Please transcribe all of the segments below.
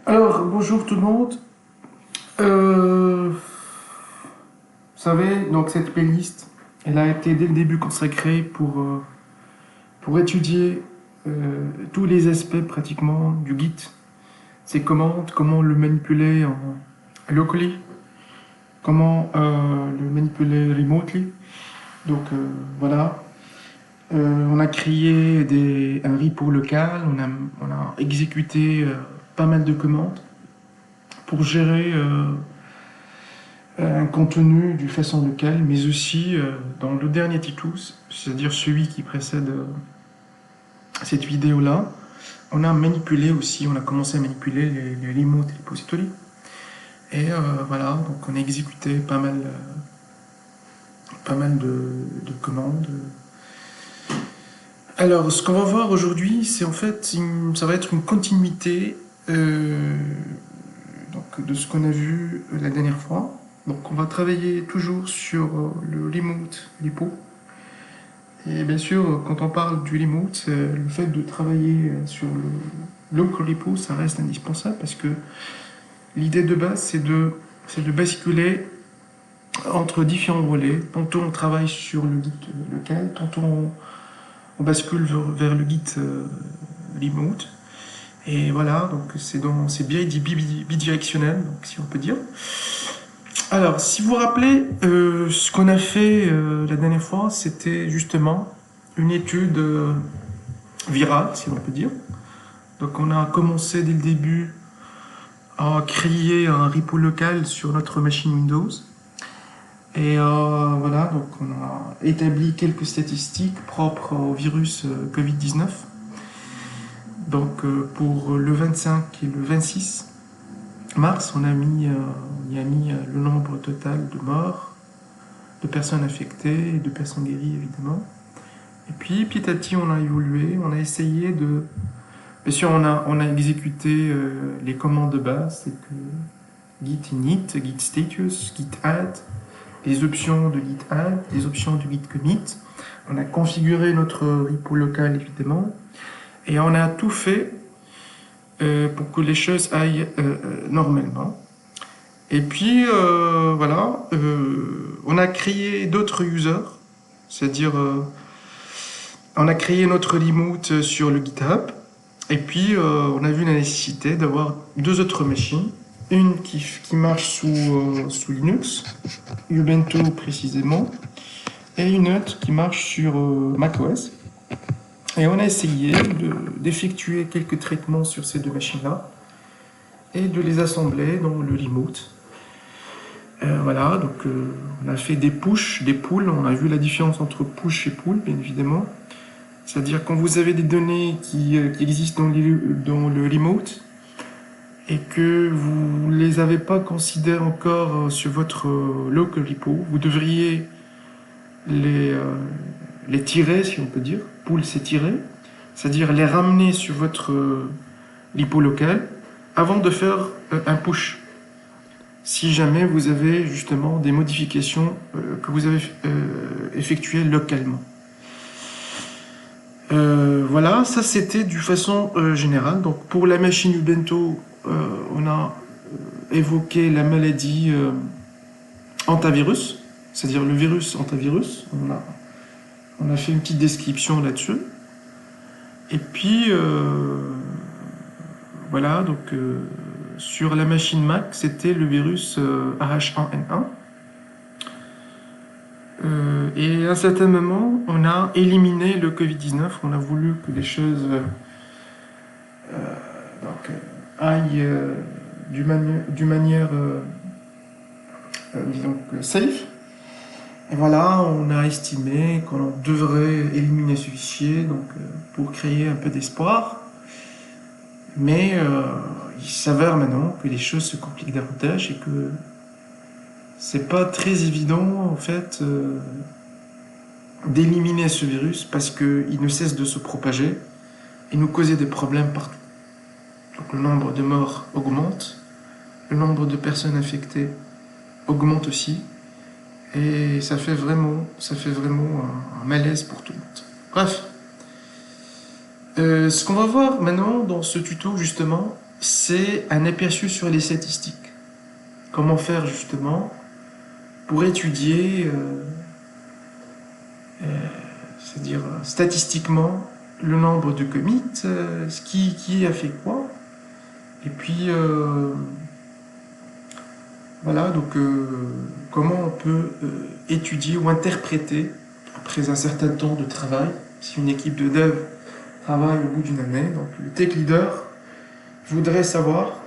Alors, bonjour tout le monde. Vous savez, donc cette playlist, elle a été dès le début consacrée pour étudier tous les aspects pratiquement du Git, ses commandes, comment le manipuler en locally, comment le manipuler remotely. Donc voilà. On a créé un repo local, on a exécuté pas mal de commandes pour gérer un contenu d'une façon locale, mais aussi dans le dernier Titus, c'est-à-dire celui qui précède cette vidéo-là, on a manipulé aussi, on a commencé à manipuler les remote repositories. Et voilà, donc on a exécuté pas mal de commandes. Alors, ce qu'on va voir aujourd'hui, c'est en fait, ça va être une continuité donc, de ce qu'on a vu la dernière fois. Donc, on va travailler toujours sur le remote repo. Et bien sûr, quand on parle du remote, le fait de travailler sur le local repo, ça reste indispensable parce que l'idée de base, c'est de basculer entre différents volets. Tantôt on travaille sur le Git local, tantôt on bascule vers le Git remote. Et voilà, donc c'est bien bidirectionnel, donc, si on peut dire. Alors, si vous vous rappelez, ce qu'on a fait la dernière fois, c'était justement une étude virale, si on peut dire. Donc, on a commencé dès le début à créer un repo local sur notre machine Windows. Et voilà, donc on a établi quelques statistiques propres au virus Covid-19. Donc pour le 25 et le 26 mars, on y a mis le nombre total de morts, de personnes infectées et de personnes guéries évidemment. Et puis petit à petit on a évolué, on a essayé de... Bien sûr on a exécuté les commandes de base, c'est que git init, git status, git add, les options de git add, les options de git commit. On a configuré notre repo local évidemment. Et on a tout fait pour que les choses aillent normalement. Et puis, voilà, on a créé d'autres users, c'est-à-dire, on a créé notre remote sur le GitHub, et puis on a vu la nécessité d'avoir deux autres machines, une qui marche sous Linux, Ubuntu précisément, et une autre qui marche sur macOS. Et on a essayé d'effectuer quelques traitements sur ces deux machines-là et de les assembler dans le remote. Voilà, donc on a fait des push, des pulls. On a vu la différence entre push et pull, bien évidemment. C'est-à-dire quand vous avez des données qui existent dans le remote et que vous ne les avez pas considérées encore sur votre local repo, vous devriez les tirer, si on peut dire. Pull, c'est tirer. C'est-à-dire les ramener sur votre repo local avant de faire un push. Si jamais vous avez justement des modifications que vous avez effectuées localement. Voilà, ça c'était de façon générale. Donc pour la machine Ubuntu, on a évoqué la maladie antivirus, c'est-à-dire le virus antivirus. On a fait une petite description là-dessus. Et puis, voilà, donc sur la machine Mac, c'était le virus AH1N1. Et à un certain moment, on a éliminé le Covid-19. On a voulu que les choses aillent d'une manière disons, safe. Et voilà, on a estimé qu'on devrait éliminer ce fichier donc, pour créer un peu d'espoir. Mais il s'avère maintenant que les choses se compliquent davantage et que c'est pas très évident en fait d'éliminer ce virus parce qu'il ne cesse de se propager et nous causer des problèmes partout. Donc le nombre de morts augmente, le nombre de personnes infectées augmente aussi. Et ça fait vraiment un malaise pour tout le monde. Bref. Ce qu'on va voir maintenant dans ce tuto, justement, c'est un aperçu sur les statistiques. Comment faire justement pour étudier, c'est-à-dire statistiquement, le nombre de commits, qui a fait quoi, et puis voilà, donc comment on peut étudier ou interpréter, après un certain temps de travail, si une équipe de dev travaille au bout d'une année, donc le tech leader voudrait savoir,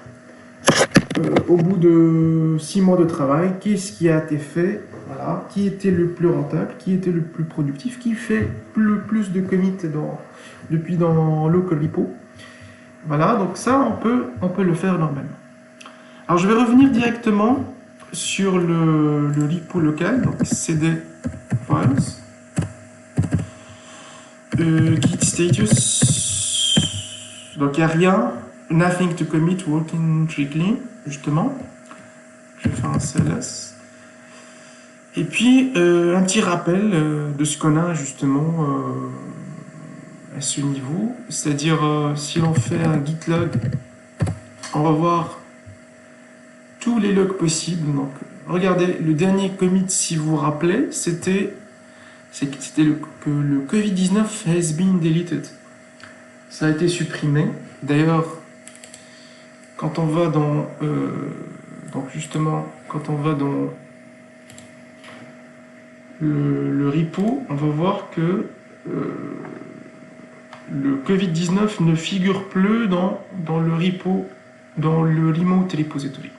au bout de 6 mois de travail, qu'est-ce qui a été fait, voilà, qui était le plus rentable, qui était le plus productif, qui fait le plus de commits depuis dans local repo. Voilà, donc ça, on peut le faire normalement. Alors, je vais revenir directement sur le repo local, donc cd files, git status, donc il n'y a rien, nothing to commit, working clean, justement. Je vais faire un CLS. Et puis, un petit rappel de ce qu'on a justement à ce niveau. C'est-à-dire, si l'on fait un git log, on va voir tous les logs possibles. Donc, regardez, le dernier commit, si vous vous rappelez, c'était que le Covid-19 has been deleted. Ça a été supprimé. D'ailleurs, quand on va dans... donc justement, quand on va dans le repo, on va voir que le Covid-19 ne figure plus dans le repo, dans le remote repository.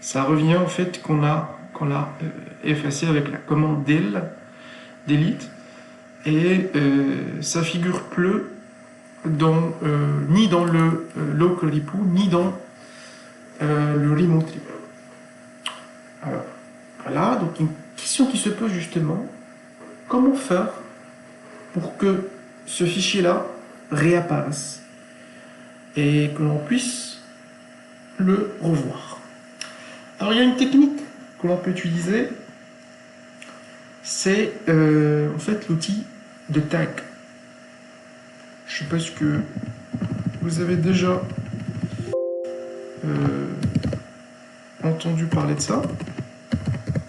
Ça revient au fait qu'on l'a effacé avec la commande delete, et ça figure plus ni dans le local repo, ni dans le remote repo. Alors, voilà, donc une question qui se pose justement, comment faire pour que ce fichier-là réapparaisse et que l'on puisse le revoir. Alors il y a une technique que l'on peut utiliser, c'est en fait l'outil de tag. Je ne sais pas ce que vous avez déjà entendu parler de ça.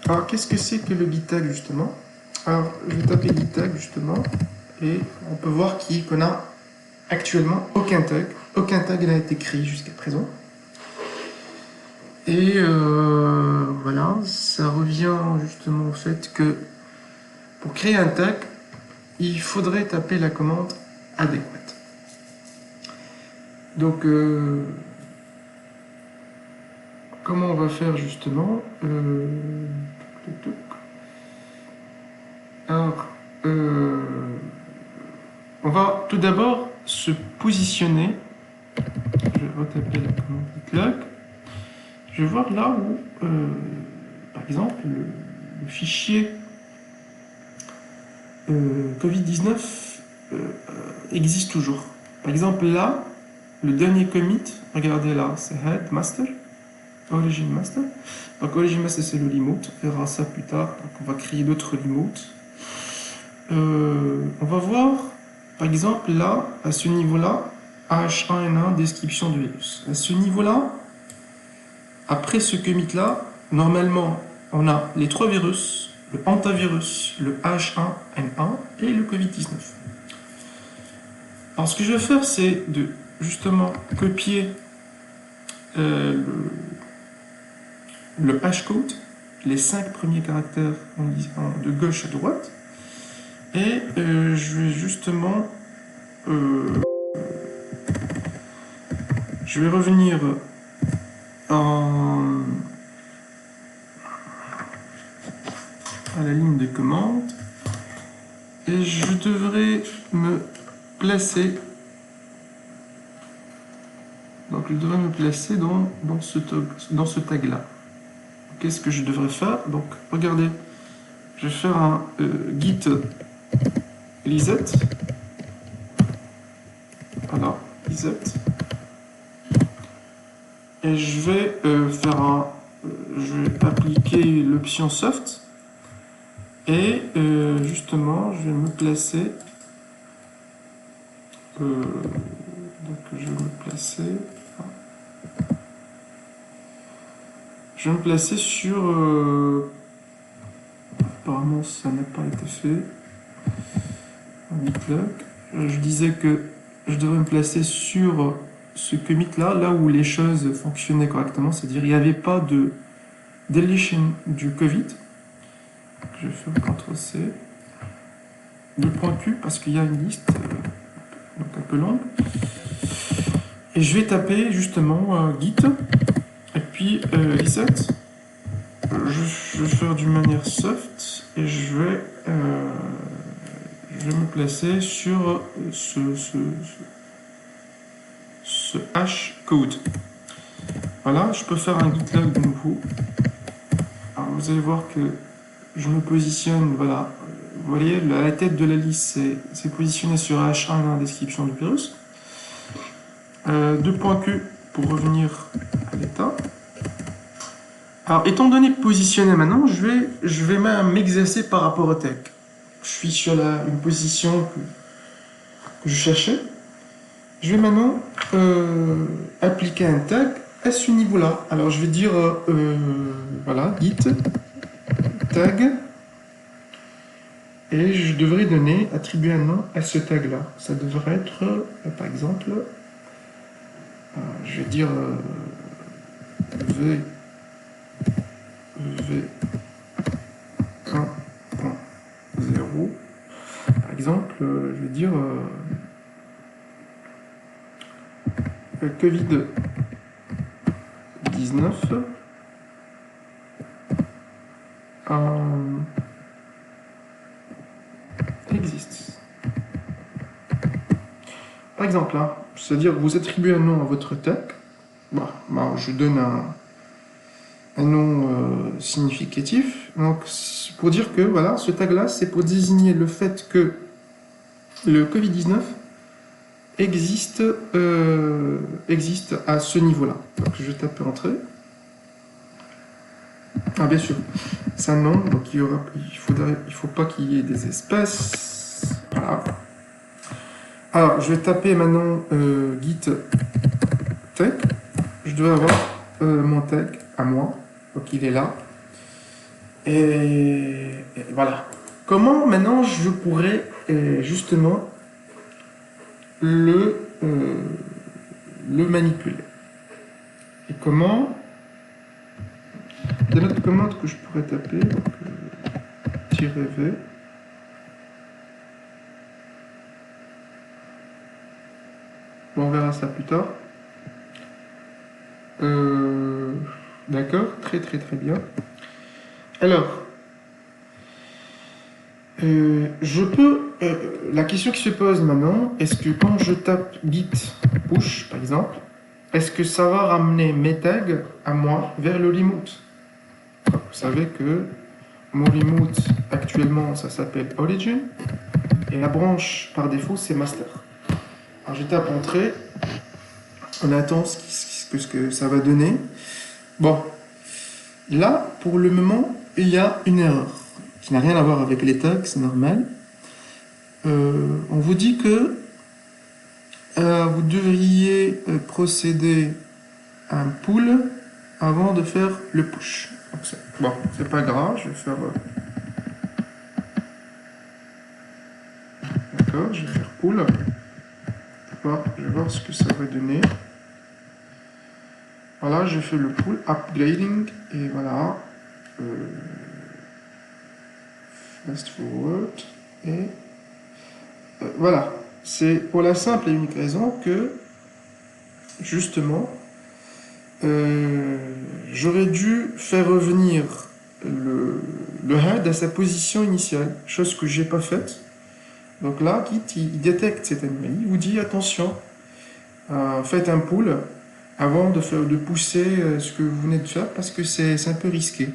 Alors qu'est-ce que c'est que le git tag justement? Alors je vais taper git tag justement et on peut voir qu'on a actuellement aucun tag. Aucun tag n'a été créé jusqu'à présent. Et voilà, ça revient justement au fait que pour créer un tag, il faudrait taper la commande adéquate. Donc, comment on va faire justement? Alors, on va tout d'abord se positionner. Je vais retaper la commande git-log. Je vais voir là où, par exemple, le fichier Covid-19 existe toujours. Par exemple, là, le dernier commit, regardez là, c'est head master, origin master. Donc, origin master, c'est le remote. On verra ça plus tard. Donc, on va créer d'autres remotes. On va voir, par exemple, là, à ce niveau-là, H1N1, description du virus. À ce niveau-là, après ce commit-là, normalement, on a les 3 virus, le hantavirus, le H1N1 et le Covid-19. Alors, ce que je vais faire, c'est de justement copier le hashcode, les 5 premiers caractères de gauche à droite, et je vais justement je vais revenir à la ligne de commande et je devrais me placer, donc je devrais me placer dans ce tag là. Qu'est-ce que je devrais faire? Donc regardez, je vais faire un git reset, voilà, reset, et je vais je vais appliquer l'option soft. Et justement, je vais me placer. Donc, je vais me placer. je vais me placer sur... apparemment, ça n'a pas été fait. GitLog. Je disais que je devrais me placer sur ce commit-là, là où les choses fonctionnaient correctement, c'est-à-dire il n'y avait pas de deletion du Covid. Je vais faire CTRL-C. Le point Q, parce qu'il y a une liste donc un peu longue. Et je vais taper justement git, et puis reset. Je vais faire d'une manière soft, et je vais me placer sur ce hash code. Voilà, je peux faire un GitLog de nouveau. Alors vous allez voir que je me positionne, voilà. Vous voyez, la tête de la liste c'est positionné sur H1 dans la description du virus. Deux points Q pour revenir à l'état. Alors, étant donné positionné maintenant, je vais même m'exercer par rapport au tag. Je suis sur une position que je cherchais. Je vais maintenant appliquer un tag à ce niveau-là. Alors, je vais dire, voilà, git tag. Et je devrais attribuer un nom à ce tag-là. Ça devrait être, par exemple, je vais dire v 1.0. Par exemple, je vais dire Covid-19 existe. Par exemple, hein, c'est-à-dire que vous attribuez un nom à votre tag. Je donne un nom significatif. Donc, pour dire que voilà, ce tag-là, c'est pour désigner le fait que le Covid-19 existe à ce niveau-là. Donc, je tape Entrée. Ah, bien sûr, c'est un nom, donc il faut pas qu'il y ait des espaces. Voilà. Alors, je vais taper maintenant git tag. Je dois avoir mon tag à moi, donc il est là. Et voilà. Comment maintenant je pourrais justement le manipuler? Et comment? Il y a notre commande que je pourrais taper, donc -v. Bon, on verra ça plus tard. D'accord, très bien. Alors, je peux... la question qui se pose maintenant, est-ce que quand je tape git push, par exemple, est-ce que ça va ramener mes tags à moi vers le remote? Vous savez que mon remote, actuellement, ça s'appelle origin, et la branche, par défaut, c'est master. Alors, je tape entrée, on attend ce que ça va donner. Bon, là, pour le moment, il y a une erreur qui n'a rien à voir avec les tags, c'est normal. On vous dit que vous devriez procéder à un pull avant de faire le push. Bon, c'est pas grave, je vais faire... D'accord, je vais faire pull. Je vais voir ce que ça va donner. Voilà, j'ai fait le pull, upgrading, et voilà. Fast forward, et voilà. C'est pour la simple et unique raison que, justement, j'aurais dû faire revenir le head à sa position initiale, chose que j'ai pas faite. Donc là, Git, il détecte cette anomalie, il vous dit attention, faites un pull avant de pousser ce que vous venez de faire parce que c'est un peu risqué.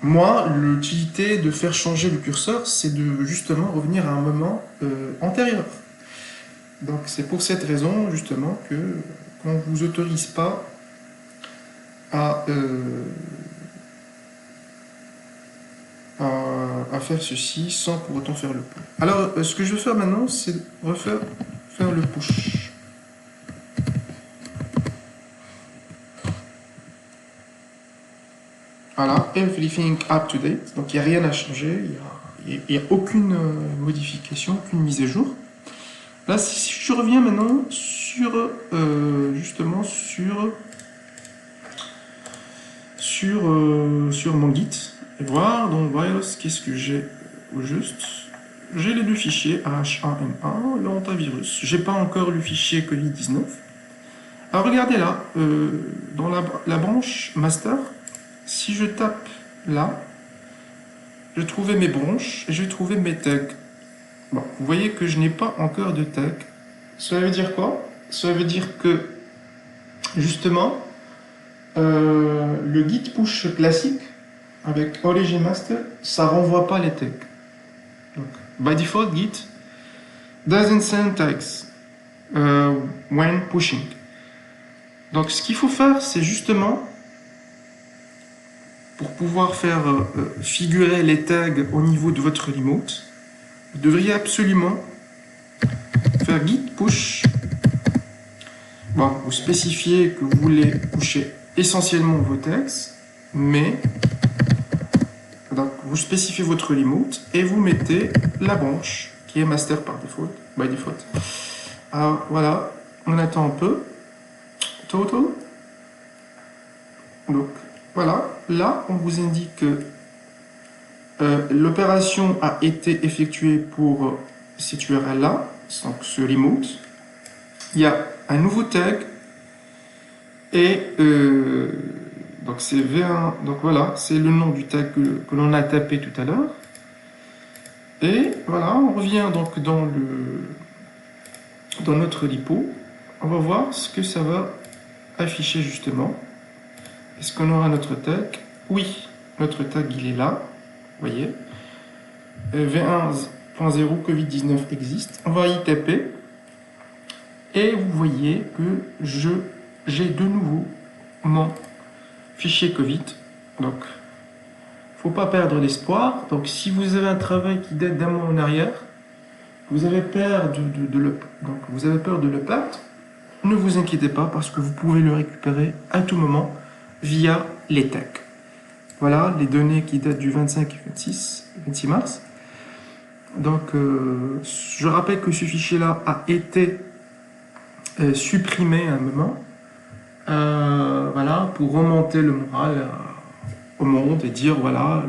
Moi, l'utilité de faire changer le curseur, c'est de justement revenir à un moment antérieur. Donc c'est pour cette raison justement que qu'on ne vous autorise pas à faire ceci sans pour autant faire le pull. Alors ce que je vais faire maintenant, c'est faire le push. Voilà, everything up to date. Donc il n'y a rien à changer, il n'y a aucune modification, aucune mise à jour. Là, si je reviens maintenant sur justement sur mon Git et voir dans virus qu'est-ce que j'ai au juste. J'ai les deux fichiers H1N1 et l'antivirus. J'ai pas encore le fichier Covid-19. Alors regardez là, dans la branche master, si je tape là, je vais trouver mes branches et je vais trouver mes tags. Bon, vous voyez que je n'ai pas encore de tag. Cela veut dire quoi? Cela veut dire que justement, le git push classique avec origin master, ça renvoie pas les tags. Donc, by default, git doesn't send tags when pushing. Donc, ce qu'il faut faire, c'est justement pour pouvoir faire figurer les tags au niveau de votre remote, vous devriez absolument faire git push. Bon, vous spécifiez que vous voulez pusher essentiellement vos tags, mais donc, vous spécifiez votre remote et vous mettez la branche qui est master par default, by default. Alors voilà, on attend un peu. Total. Donc voilà, là on vous indique que l'opération a été effectuée pour cette URL là, donc ce remote. Il y a un nouveau tag et donc c'est V1, donc voilà, c'est le nom du tag que l'on a tapé tout à l'heure. Et voilà, on revient donc dans notre repo. On va voir ce que ça va afficher justement. Est-ce qu'on aura notre tag? Oui, notre tag il est là, vous voyez. V1.0 Covid-19 existe. On va y taper. Et vous voyez que j'ai de nouveau mon fichier Covid. Donc, faut pas perdre l'espoir. Donc, si vous avez un travail qui date d'un mois en arrière, vous avez peur de le perdre, ne vous inquiétez pas parce que vous pouvez le récupérer à tout moment via les tags. Voilà les données qui datent du 25 et 26 mars. Donc, je rappelle que ce fichier-là a été supprimé à un moment. Voilà, pour remonter le moral au monde et dire voilà,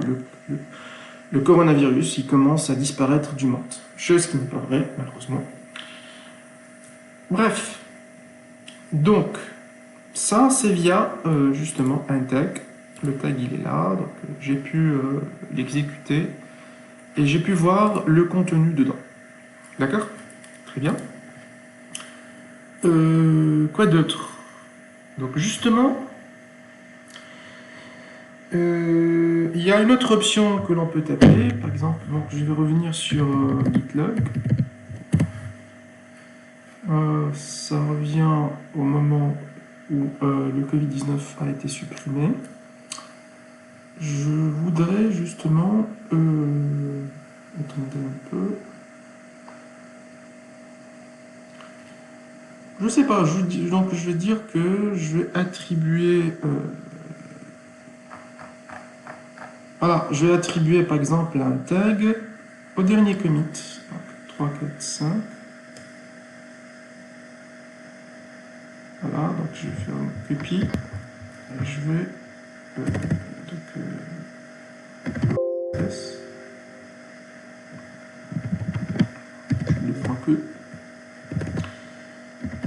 le coronavirus il commence à disparaître du monde. Chose qui n'est pas vraie, malheureusement. Bref, donc ça c'est via justement un tag. Le tag il est là, donc j'ai pu l'exécuter et j'ai pu voir le contenu dedans. D'accord? Très bien. Quoi d'autre? Donc justement, il y a une autre option que l'on peut taper. Par exemple, donc je vais revenir sur GitLog. Ça revient au moment où le Covid-19 a été supprimé. Je voudrais justement... attendez un peu... Je sais pas, donc je vais dire que je vais attribuer... voilà, je vais attribuer par exemple un tag au dernier commit. Donc 3, 4, 5. Voilà, donc je vais faire une copie. Et je vais... S. Je le prends que...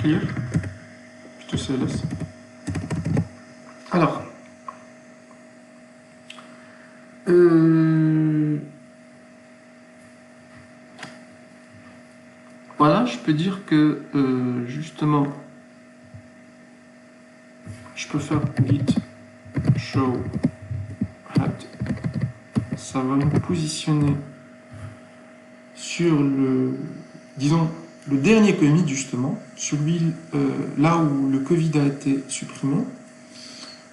Clear. Plutôt CLS. Alors... voilà, je peux dire que justement, je peux faire git show head. Ça va nous positionner sur disons, le dernier commit justement, celui là où le Covid a été supprimé.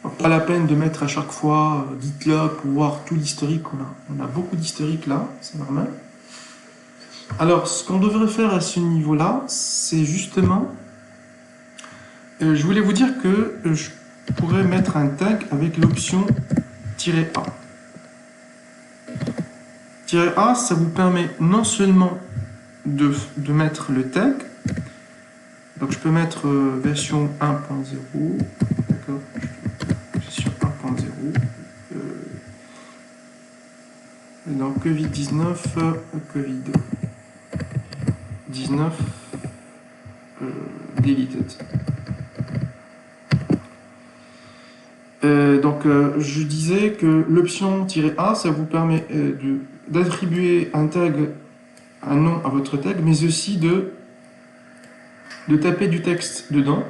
Donc, pas la peine de mettre à chaque fois GitLog pour voir tout l'historique. On a beaucoup d'historique là, c'est normal. Alors, ce qu'on devrait faire à ce niveau-là, c'est justement... je voulais vous dire que je pourrais mettre un tag avec l'option -A. -A, ça vous permet non seulement de mettre le tag, donc je peux mettre version 1.0, d'accord, version 1.0, dans Covid-19, Covid-19, deleted. Donc je disais que l'option -A, ça vous permet d'attribuer un tag, un nom à votre tag, mais aussi de taper du texte dedans.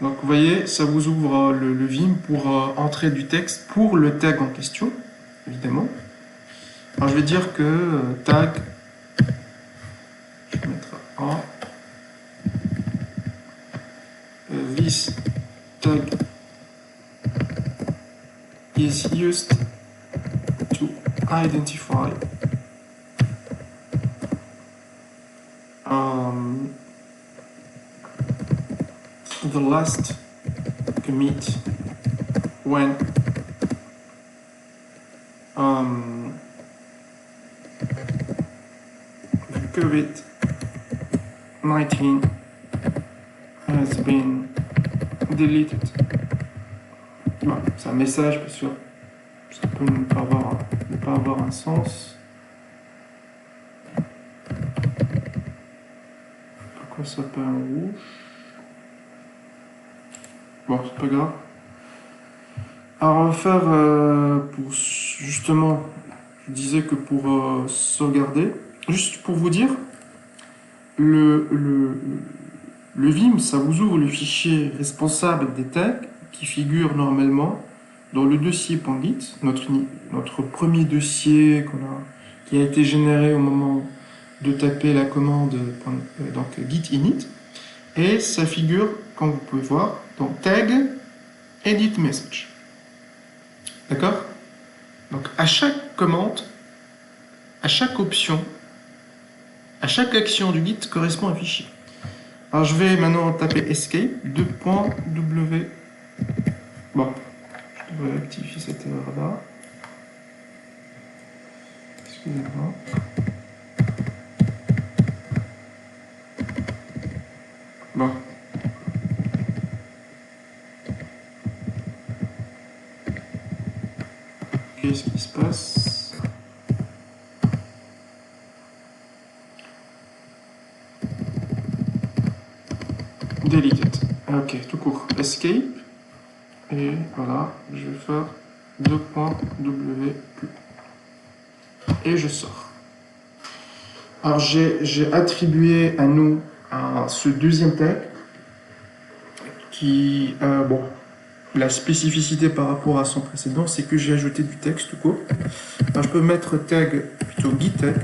Donc vous voyez, ça vous ouvre le Vim pour entrer du texte pour le tag en question, évidemment. Alors je vais dire que tag, je vais mettre A, this tag is used to identify the last commit when COVID-19 has been deleted. Bon, c'est un message, bien sûr. Ça peut ne pas avoir un sens. Pourquoi ça peut un rouge? Bon, c'est pas grave. Alors, on va faire pour justement, je disais que pour sauvegarder, juste pour vous dire, le Vim, ça vous ouvre le fichier responsable des tags qui figure normalement dans le dossier .git, notre premier dossier qui a été généré au moment de taper la commande donc git init, et ça figure, comme vous pouvez voir, dans tag edit message. D'accord? Donc à chaque commande, à chaque option, à chaque action du git correspond un fichier. Alors je vais maintenant taper escape 2.w. Bon, je devrais rectifier cette erreur là. Excusez-moi. Bon. Qu'est-ce qui se passe? Deleted. Ok, tout court. Escape. Et voilà, je vais faire 2.wq. Et je sors. Alors j'ai attribué un nom à ce deuxième tag qui, bon, la spécificité par rapport à son précédent, c'est que j'ai ajouté du texte tout court. Alors je peux mettre tag, plutôt git tag.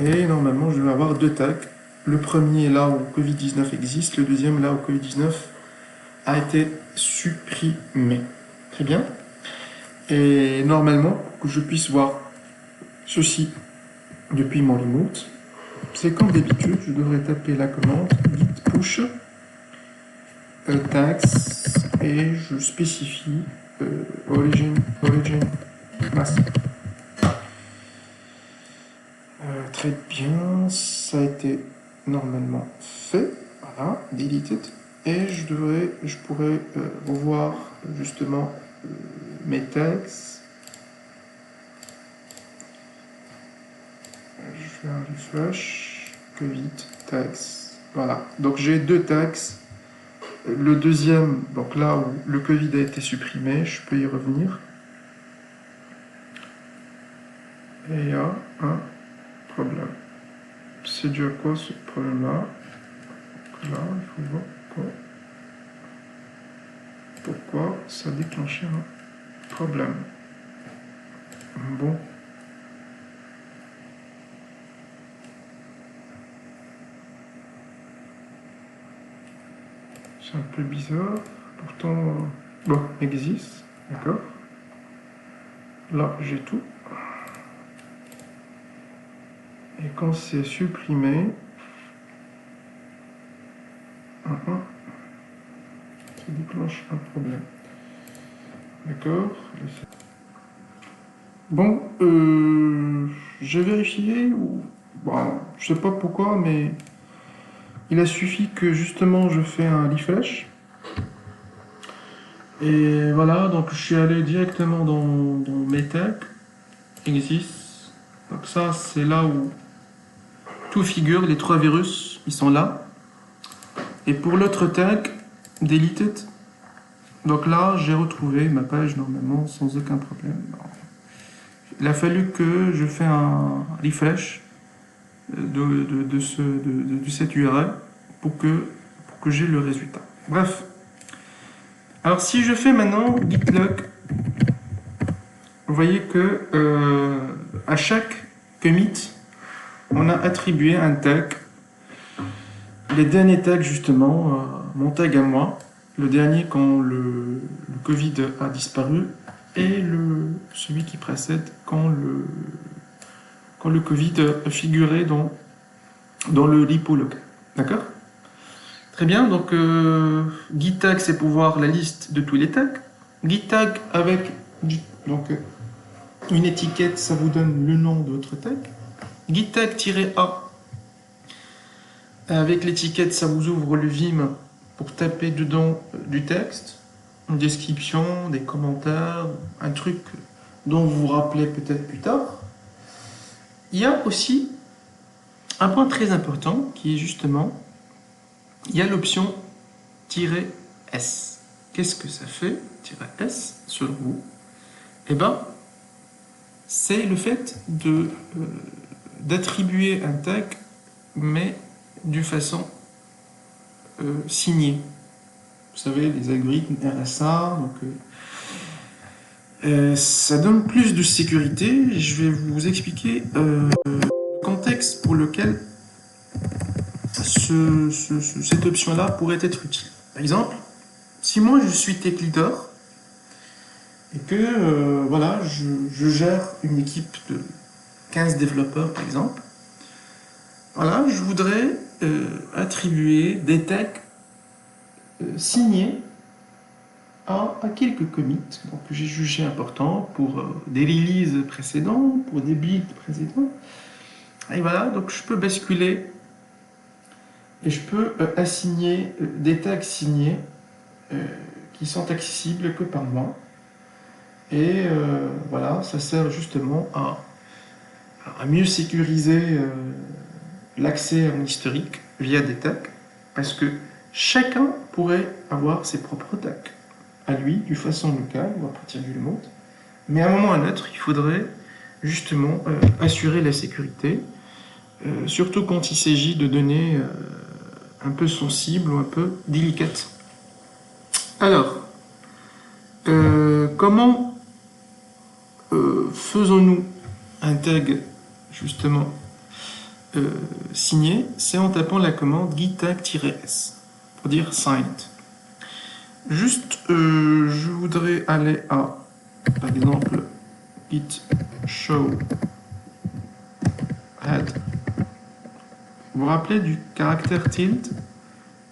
Et normalement, je vais avoir deux tags. Le premier là où Covid-19 existe, le deuxième là où Covid-19 a été supprimé. Très bien. Et normalement, pour que je puisse voir ceci depuis mon remote, c'est comme d'habitude, je devrais taper la commande git push tags et je spécifie origin mask. Très bien, ça a été normalement fait. Voilà, deleted. Et je pourrais revoir justement mes tags. Je fais un refresh, Covid tags. Voilà, donc j'ai deux tags. Le deuxième, donc là où le Covid a été supprimé, je peux y revenir. Et il y a un problème. C'est dû à quoi ce problème-là? Là, il faut voir pourquoi ça a déclenché un problème. Bon. C'est un peu bizarre. Pourtant, bon, existe. D'accord. Là, j'ai tout. Et quand c'est supprimé, qui déclenche un problème. D'accord. Bon, j'ai vérifié, ou bon, je sais pas pourquoi, mais il a suffi que justement je fais un refresh. Et voilà, donc je suis allé directement dans mes tags, exist. Donc ça, c'est là où tout figure, les 3 virus, ils sont là. Et pour l'autre tag, deleted, donc là, j'ai retrouvé ma page normalement sans aucun problème. Il a fallu que je fasse un refresh de cette URL pour que j'ai le résultat. Bref. Alors si je fais maintenant git log, vous voyez que à chaque commit, on a attribué un tag. Les derniers tags justement, mon tag à moi, le dernier quand le Covid a disparu, et celui qui précède quand le Covid figurait dans le repo local. D'accord? Très bien, donc git tag c'est pour voir la liste de tous les tags. Git tag avec donc, une étiquette, ça vous donne le nom de votre tag. Git tag-a avec l'étiquette, ça vous ouvre le Vim pour taper dedans du texte, une description, des commentaires, un truc dont vous vous rappelez peut-être plus tard. Il y a aussi un point très important qui est justement, il y a l'option "-s". Qu'est-ce que ça fait, "-s", selon vous? Eh bien, c'est le fait d'attribuer un tag, mais d'une façon signée. Vous savez, les algorithmes RSA, donc ça donne plus de sécurité. Je vais vous expliquer le contexte pour lequel cette option-là pourrait être utile. Par exemple, si moi je suis tech leader et que voilà, je gère une équipe de 15 développeurs par exemple, voilà, je voudrais attribuer des tags signés à quelques commits donc, que j'ai jugé importants pour des releases précédents, pour des builds précédents. Et voilà, donc je peux basculer et je peux assigner des tags signés qui sont accessibles que par moi. Et voilà, ça sert justement à mieux sécuriser l'accès à mon historique via des tags, parce que chacun pourrait avoir ses propres tags à lui, d'une façon locale ou à partir du remote. Mais à un moment ou à un autre, il faudrait justement assurer la sécurité, surtout quand il s'agit de données un peu sensibles ou un peu délicates. Alors, comment faisons-nous un tag justement signé? C'est en tapant la commande git tag-s pour dire signed. Juste, je voudrais aller à, par exemple, git show head. Vous vous rappelez du caractère tilde?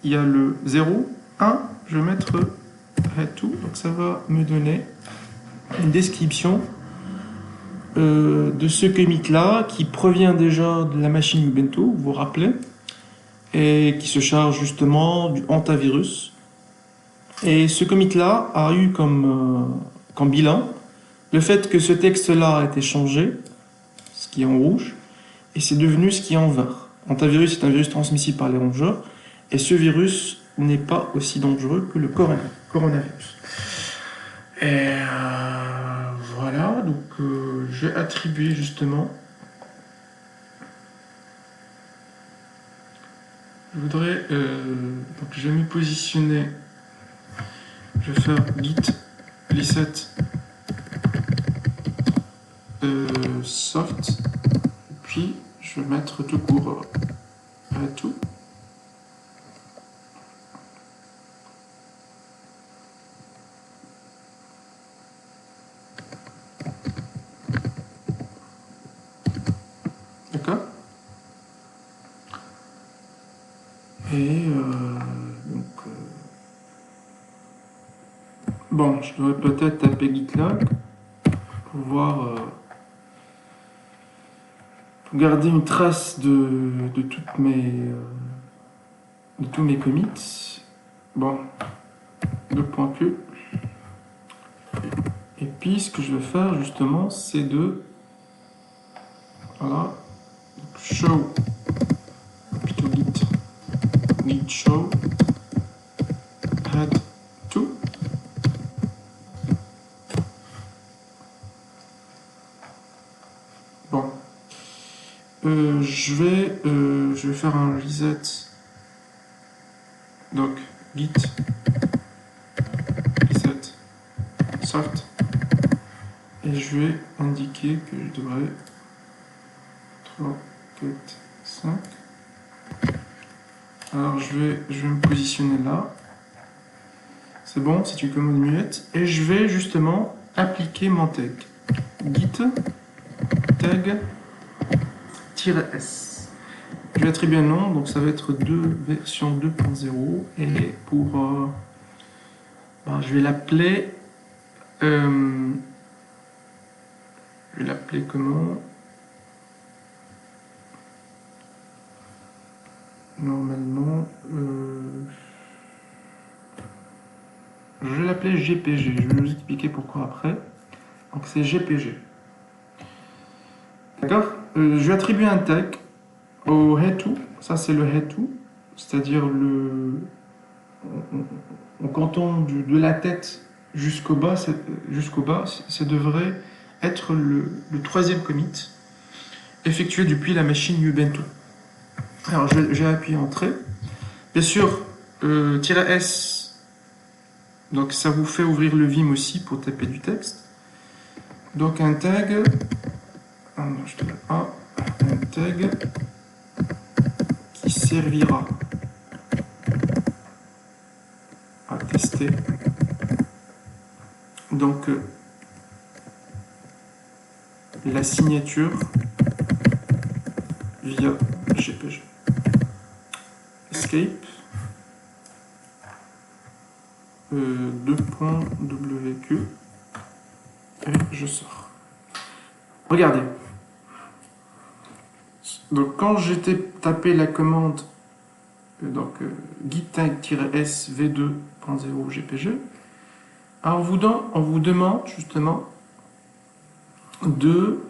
Il y a le 0, 1, je vais mettre head to, donc ça va me donner une description de ce commit-là qui provient déjà de la machine Ubuntu, vous vous rappelez, et qui se charge justement du antivirus. Et ce commit-là a eu comme bilan le fait que ce texte-là a été changé, ce qui est en rouge, et c'est devenu ce qui est en vert. Antivirus est un virus transmissible par les rongeurs, et ce virus n'est pas aussi dangereux que le coronavirus. Et voilà, donc j'ai attribué justement. Je voudrais, donc je vais m'y positionner. Je vais faire git reset soft, et puis je vais mettre tout court tout. D'accord? Et donc Bon, je devrais peut-être taper GitLog pour voir, pour garder une trace de toutes de tous mes commits. Bon, le point Q. Et puis ce que je vais faire justement, c'est de voilà, show plutôt git show add to. Bon, je vais faire un reset. Donc git reset soft et je vais indiquer que je devrais 3, 4, 5. Alors je vais me positionner là. C'est bon, c'est une commande muette. Et je vais justement appliquer mon tag. Git tag-s. Je vais attribuer un nom, donc ça va être version 2.0. Et pour... je vais l'appeler... je vais l'appeler comment? Normalement... je vais l'appeler GPG. Je vais vous expliquer pourquoi après. Donc c'est GPG. D'accord? Je vais attribuer un tag au head2. Ça c'est le head2, c'est-à-dire en comptant de la tête jusqu'au bas, ça devrait être le troisième commit effectué depuis la machine Ubuntu. Alors j'ai appuyé Entrée. Bien sûr, -S, donc ça vous fait ouvrir le Vim aussi pour taper du texte. Donc un tag, un tag qui servira à tester. Donc la signature via GPG. Escape 2.wq et je sors. Regardez. Donc quand j'étais tapé la commande git-s v2.0 gpg, on vous demande justement de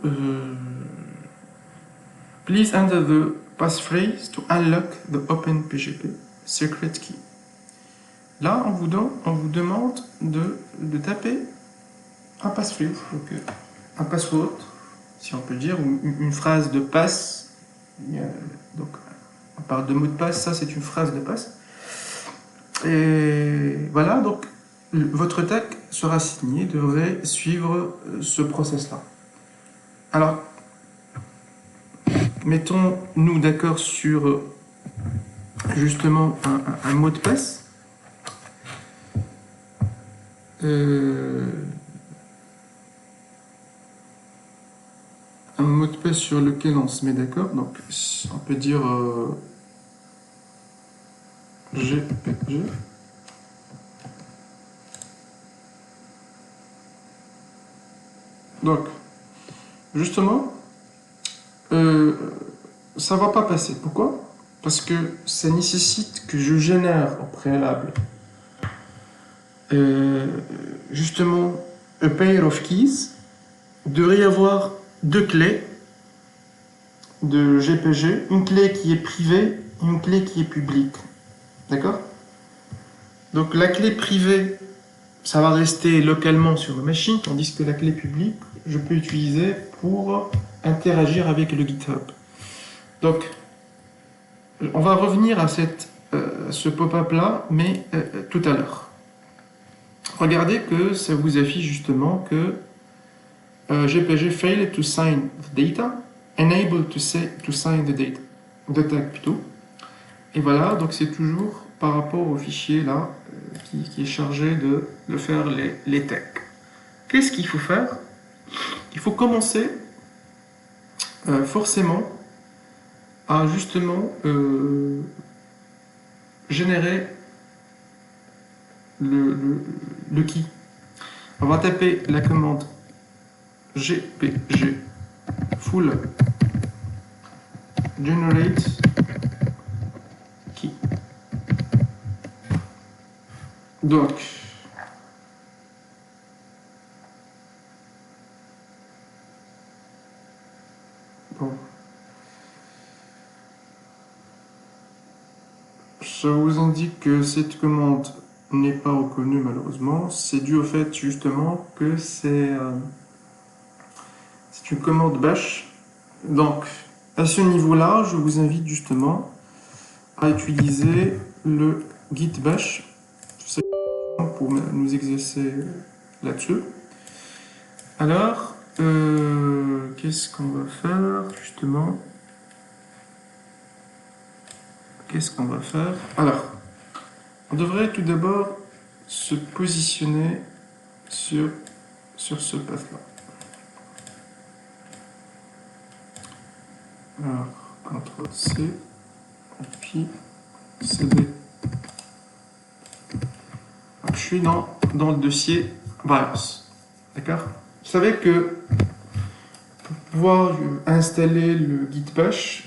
please enter the passphrase to unlock the OpenPGP secret key. Là, on vous demande de taper un passphrase, donc un password, si on peut dire, ou une phrase de passe. Donc, on parle de mot de passe, ça c'est une phrase de passe. Et voilà, donc votre tag sera signé, devrait suivre ce process-là. Alors, mettons-nous d'accord sur justement un mot de passe. Un mot de passe sur lequel on se met d'accord. Donc, on peut dire GPG. Donc, justement, ça va pas passer. Pourquoi? Parce que ça nécessite que je génère au préalable justement a pair of keys. Il devrait y avoir deux clés de GPG, une clé qui est privée et une clé qui est publique. D'accord? Donc la clé privée, ça va rester localement sur ma machine, tandis que la clé publique, je peux utiliser pour interagir avec le GitHub. Donc, on va revenir à ce pop-up là, mais tout à l'heure. Regardez que ça vous affiche justement que GPG failed to sign the data, unable to sign the data, the tag plutôt. Et voilà, donc c'est toujours par rapport au fichier là qui est chargé de faire les tags. Qu'est-ce qu'il faut faire? Il faut commencer forcément à justement générer le key. On va taper la commande gpg full generate key. Donc, bon, je vous indique que cette commande n'est pas reconnue malheureusement. C'est dû au fait justement que c'est une commande bash. Donc, à ce niveau-là, je vous invite justement à utiliser le git bash pour nous exercer là-dessus. Alors, qu'est-ce qu'on va faire justement? Qu'est-ce qu'on va faire? Alors, on devrait tout d'abord se positionner sur ce path-là. Alors, CTRL-C, et puis CD. Je suis dans le dossier BIOS. D'accord? Vous savez que pour pouvoir installer le Git bash,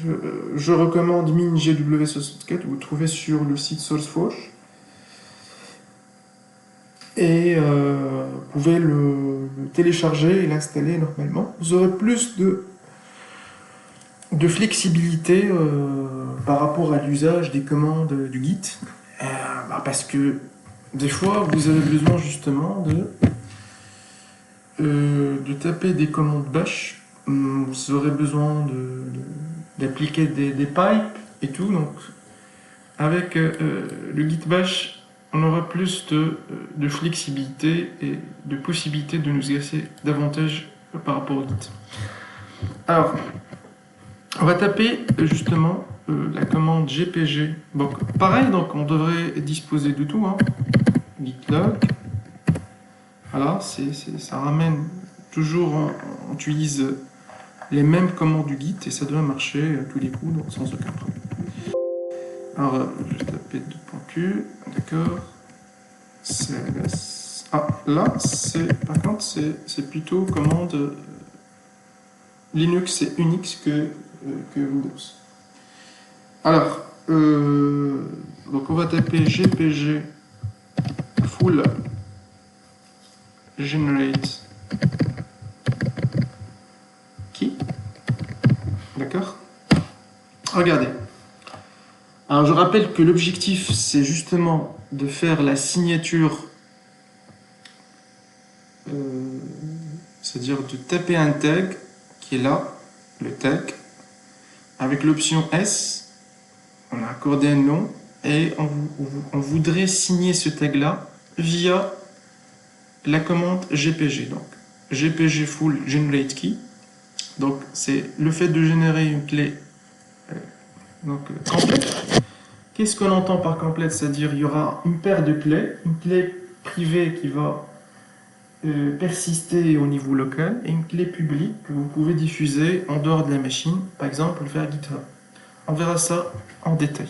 je recommande MinGW64, vous trouvez sur le site SourceForge. Et vous pouvez le télécharger et l'installer normalement. Vous aurez plus de flexibilité par rapport à l'usage des commandes du Git. Parce que des fois, vous avez besoin justement de taper des commandes bash. Vous aurez besoin d'appliquer des pipes et tout. Donc, avec le Git bash, on aura plus de flexibilité et de possibilité de nous exercer davantage par rapport au Git. Alors, on va taper justement la commande gpg. Donc, pareil, donc on devrait disposer de tout. Hein. Git log. Voilà, ça ramène toujours, on utilise les mêmes commandes du Git et ça devrait marcher à tous les coups, donc sans aucun problème. Alors, je vais taper 2.q, d'accord. Ah, là, par contre, c'est plutôt commande Linux et Unix que Windows. Alors, donc on va taper gpg full generate key. D'accord? Regardez. Alors, je rappelle que l'objectif, c'est justement de faire la signature, c'est-à-dire de taper un tag qui est là, le tag, avec l'option S, on a accordé un nom, et on voudrait signer ce tag-là via la commande GPG. Donc, GPG full generate key. Donc, c'est le fait de générer une clé complète. Qu'est-ce qu'on entend par complète? C'est-à-dire il y aura une paire de clés, une clé privée qui va persister au niveau local et une clé publique que vous pouvez diffuser en dehors de la machine, par exemple vers GitHub. On verra ça en détail.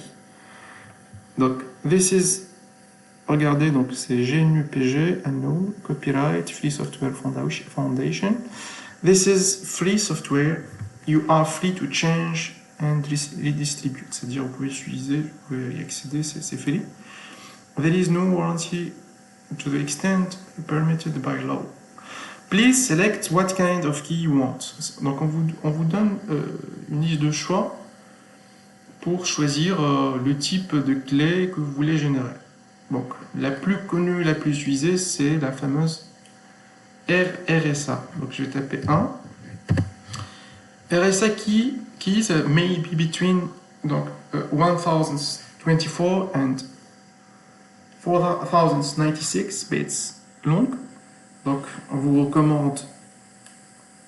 Donc, this is, regardez, donc c'est GNU-PG, unknown, copyright, Free Software Foundation. This is free software. You are free to change and redistribute. C'est-à-dire, vous pouvez l'utiliser, vous pouvez y accéder, c'est free. There is no warranty to the extent permitted by law. Please select what kind of key you want. Donc, on vous donne une liste de choix pour choisir le type de clé que vous voulez générer. Donc, la plus connue, la plus utilisée, c'est la fameuse RSA. Donc, je vais taper 1. RSA keys may be between donc, 1024 and 4096 bits long. Donc, on vous recommande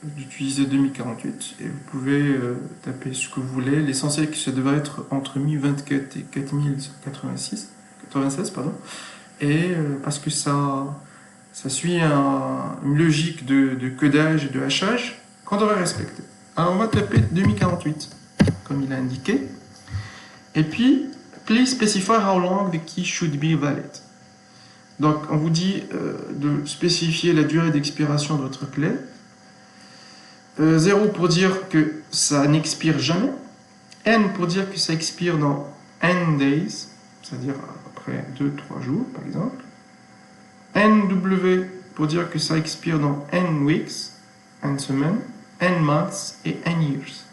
d'utiliser 2048 et vous pouvez taper ce que vous voulez. L'essentiel que ça devrait être entre 1024 et 4096, pardon. Et parce que ça suit une logique de codage et de hachage qu'on devrait respecter. Alors on va taper 2048 comme il a indiqué. Et puis, please specify how long the key should be valid. Donc, on vous dit de spécifier la durée d'expiration de votre clé. 0 pour dire que ça n'expire jamais. N pour dire que ça expire dans N days, c'est-à-dire après 2-3 jours, par exemple. NW pour dire que ça expire dans N weeks, N semaines, N months et N years.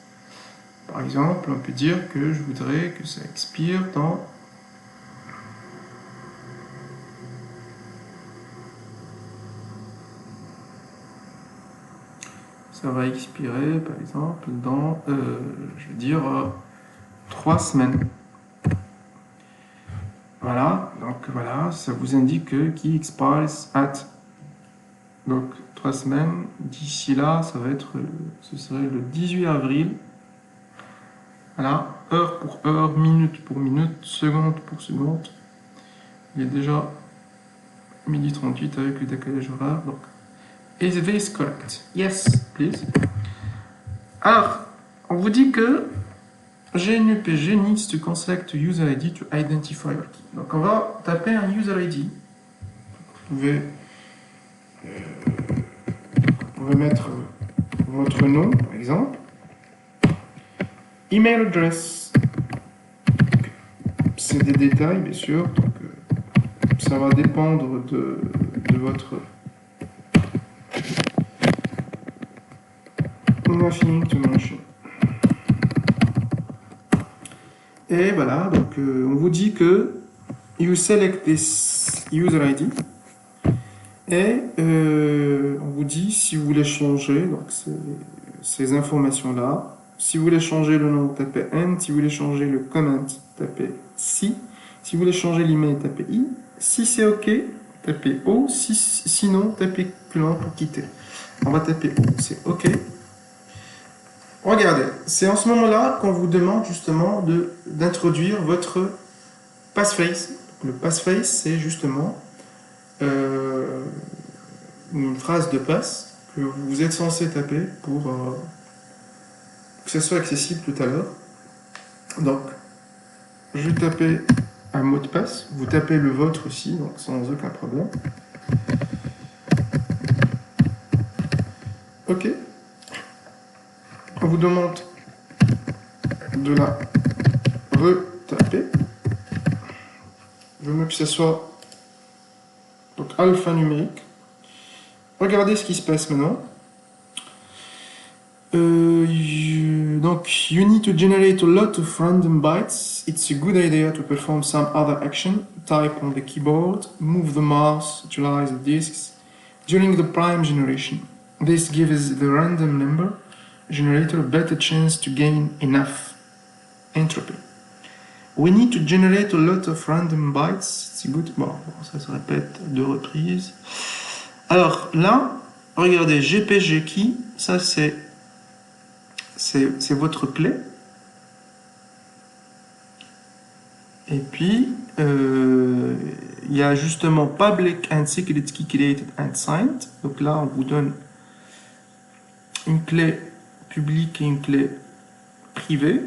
Par exemple, on peut dire que je voudrais que ça expire dans ça va expirer, par exemple, dans, je veux dire, 3 semaines. Voilà, donc voilà, ça vous indique que qui expires at. Donc 3 semaines, d'ici là, ça va être, ce serait le 18 avril. Voilà, heure pour heure, minute pour minute, seconde pour seconde. Il est déjà 12h38 avec le décalage horaire, donc. Is this correct? Yes, please. Alors, on vous dit que GNUPG needs to construct user ID to identify your key. Donc on va taper un user ID. Vous pouvez mettre votre nom, par exemple. Email address. C'est des détails, bien sûr. Donc, ça va dépendre de votre nothing to mention. Et voilà, donc on vous dit que you select this user ID et on vous dit si vous voulez changer donc ces informations-là. Si vous voulez changer le nom, tapez N. Si vous voulez changer le comment, tapez C. Si vous voulez changer l'email, tapez I. Si c'est OK, tapez O. Sinon, tapez plus loin pour quitter. On va taper O, c'est OK. Regardez, c'est en ce moment-là qu'on vous demande justement d'introduire votre passphrase. Le passphrase, c'est justement une phrase de passe que vous êtes censé taper pour que ce soit accessible tout à l'heure. Donc, je vais taper un mot de passe. Vous tapez le vôtre aussi, donc sans aucun problème. OK. On vous demande de la retaper. Je veux que ce soit donc alphanumérique. Regardez ce qui se passe maintenant. Donc, you need to generate a lot of random bytes. It's a good idea to perform some other action. Type on the keyboard, move the mouse, utilize the disks during the prime generation. This gives the random number generator a better chance to gain enough entropy. We need to generate a lot of random bytes. It's good. Bon, ça se répète 2 reprises. Alors là, regardez, GPG key, ça c'est votre clé. Et puis, il y a justement public and secret key created and signed. Donc là, on vous donne une clé publique et une clé privée.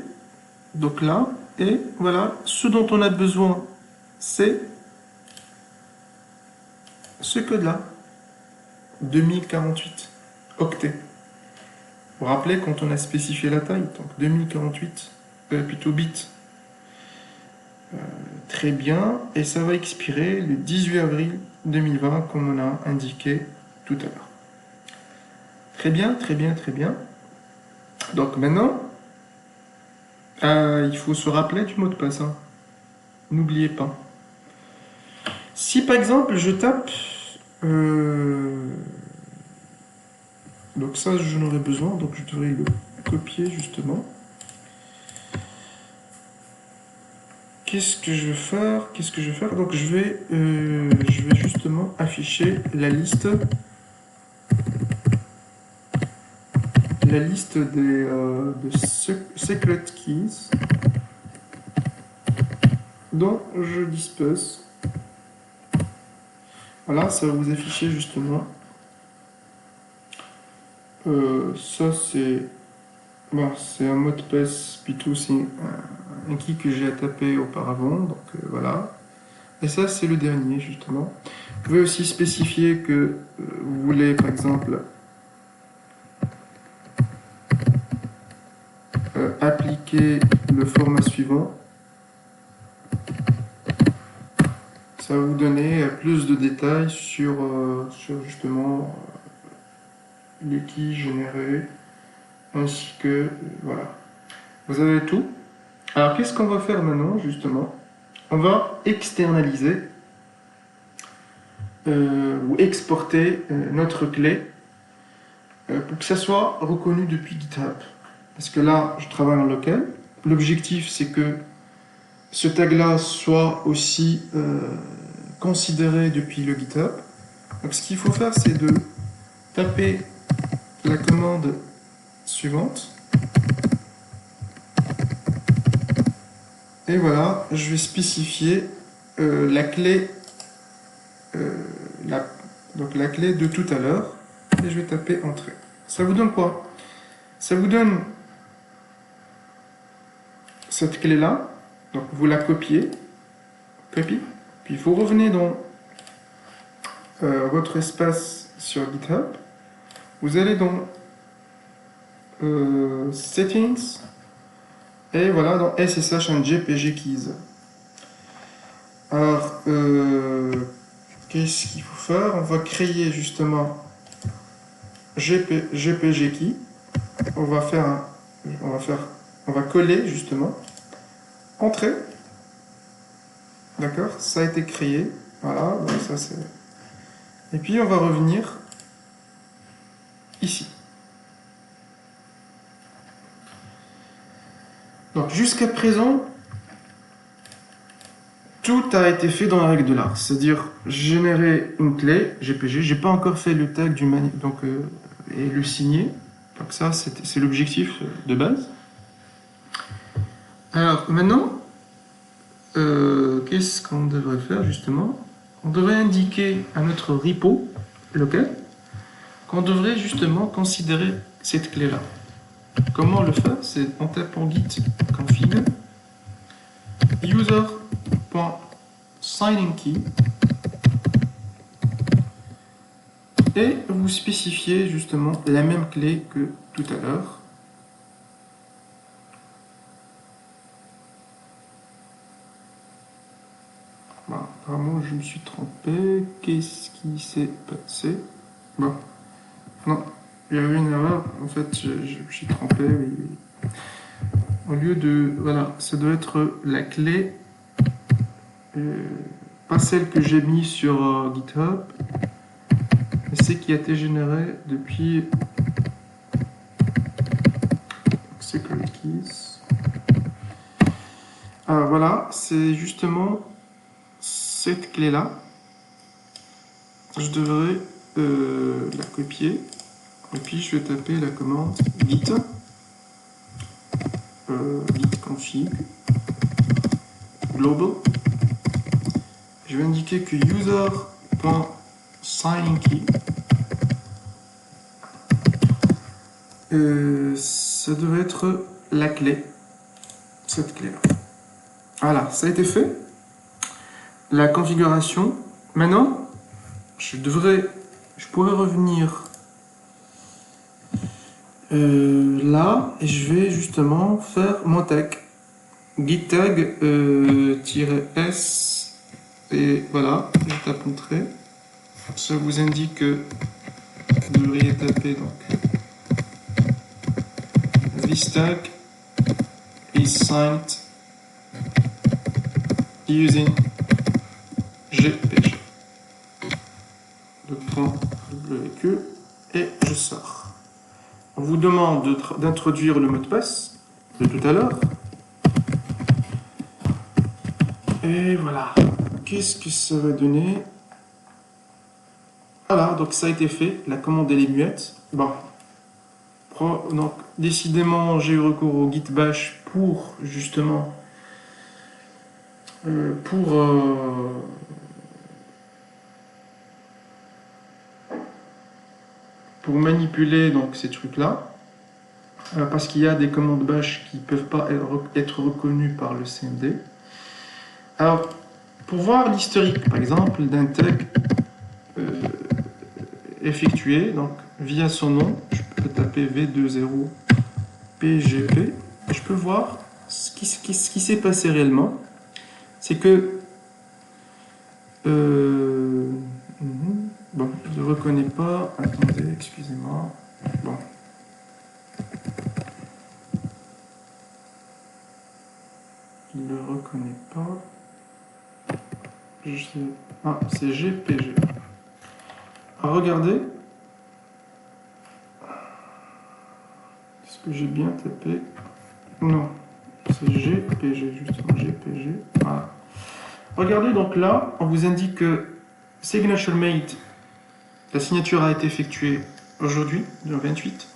Donc là, et voilà, ce dont on a besoin, c'est ce code-là. 2048 octets. Vous vous rappelez quand on a spécifié la taille, donc 2048, plutôt bits. Très bien, et ça va expirer le 18 avril 2020, comme on a indiqué tout à l'heure. Très bien, très bien, très bien. Donc maintenant, il faut se rappeler du mot de passe. Hein. N'oubliez pas. Si par exemple je tape... donc ça, je n'aurai besoin, donc je devrais le copier justement. Qu'est-ce que je vais faire? Donc je vais justement afficher la liste des secret keys dont je dispose. Voilà, ça va vous afficher justement. Ça c'est un mot de passe, plutôt c'est un key que j'ai à taper auparavant, donc voilà. Et ça, c'est le dernier, justement. Vous pouvez aussi spécifier que vous voulez, par exemple, appliquer le format suivant. Ça va vous donner plus de détails sur justement les keys générés, ainsi que, voilà. Vous avez tout. Alors, qu'est-ce qu'on va faire maintenant, justement? On va externaliser ou exporter notre clé pour que ça soit reconnu depuis GitHub. Parce que là, je travaille en local. L'objectif, c'est que ce tag-là soit aussi considéré depuis le GitHub. Donc, ce qu'il faut faire, c'est de taper la commande suivante. Et voilà, je vais spécifier la clé, donc la clé de tout à l'heure. Et je vais taper Entrée. Ça vous donne quoi? Ça vous donne cette clé-là. Donc vous la copiez, copie, puis vous revenez dans votre espace sur GitHub. Vous allez dans Settings et voilà dans SSH and JPG Keys. Alors, qu'est-ce qu'il faut faire? On va créer justement JPG Key. On va coller justement Entrée. D'accord, ça a été créé. Voilà, donc ça c'est. Et puis on va revenir ici. Donc jusqu'à présent, tout a été fait dans la règle de l'art, c'est-à-dire générer une clé GPG. J'ai pas encore fait le tag du et le signer. Donc ça c'est l'objectif de base. Alors maintenant, qu'est-ce qu'on devrait faire justement? On devrait indiquer à notre repo local qu'on devrait justement considérer cette clé-là. Comment le faire? C'est en tapant git config user.signingKey et vous spécifiez justement la même clé que tout à l'heure. Bon, apparemment je me suis trompé. Qu'est-ce qui s'est passé? Bon, non, il y a eu une erreur. En fait, je me suis trompé. Oui. Au lieu de... Voilà, ça doit être la clé, pas celle que j'ai mis sur GitHub, mais c'est qui a été générée depuis Secret Keys. Ah, voilà, c'est justement cette clé-là. Je devrais la copier. Et puis je vais taper la commande git config global. Je vais indiquer que user.signingKey ça devrait être la clé, cette clé là. Voilà, ça a été fait. La configuration. Maintenant, je pourrais revenir là et je vais justement faire mon tag git tag -s et voilà, je tape Entrée. Ça vous indique que vous devriez taper donc this tag is signed using GPG. Le point WQ et je sors. On vous demande d'introduire le mot de passe de tout à l'heure. Et voilà. Qu'est-ce que ça va donner? Voilà, donc ça a été fait. La commande elle est muette. Bon. Donc, décidément, j'ai eu recours au git bash pour justement pour manipuler donc ces trucs-là. Parce qu'il y a des commandes bash qui ne peuvent pas être reconnues par le CMD. Alors, pour voir l'historique, par exemple, d'un tag effectué, donc via son nom, je peux taper V20 PGP, et je peux voir ce qui s'est passé réellement. C'est que bon, je ne le reconnais pas. Attendez, excusez-moi. Bon. Il ne le reconnaît pas. Ah, c'est GPG. Alors, regardez. Est-ce que j'ai bien tapé? Non. C'est GPG, justement. GPG. Voilà. Regardez, donc là, on vous indique que Signature Made, la signature a été effectuée aujourd'hui, le 28.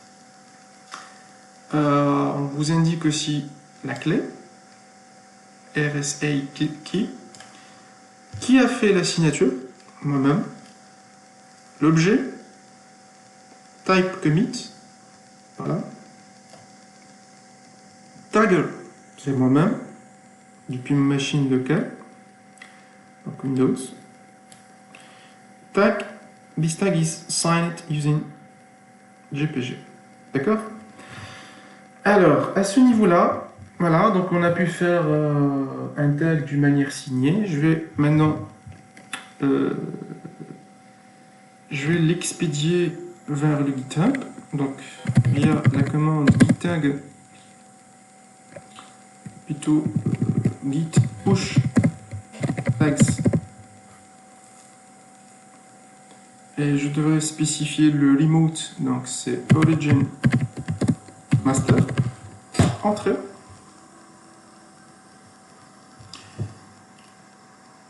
On vous indique aussi la clé, RSA Key. Qui a fait la signature? Moi-même. L'objet, type commit, voilà. Tagger, c'est moi-même, depuis ma machine locale, donc Windows. Tag, this tag is signed using GPG. D'accord? Alors, à ce niveau-là, voilà, donc on a pu faire un tag d'une manière signée. Je vais maintenant l'expédier vers le GitHub, donc via la commande git-tag, plutôt git push tags. Et je devrais spécifier le remote, donc c'est origin master. Entrée.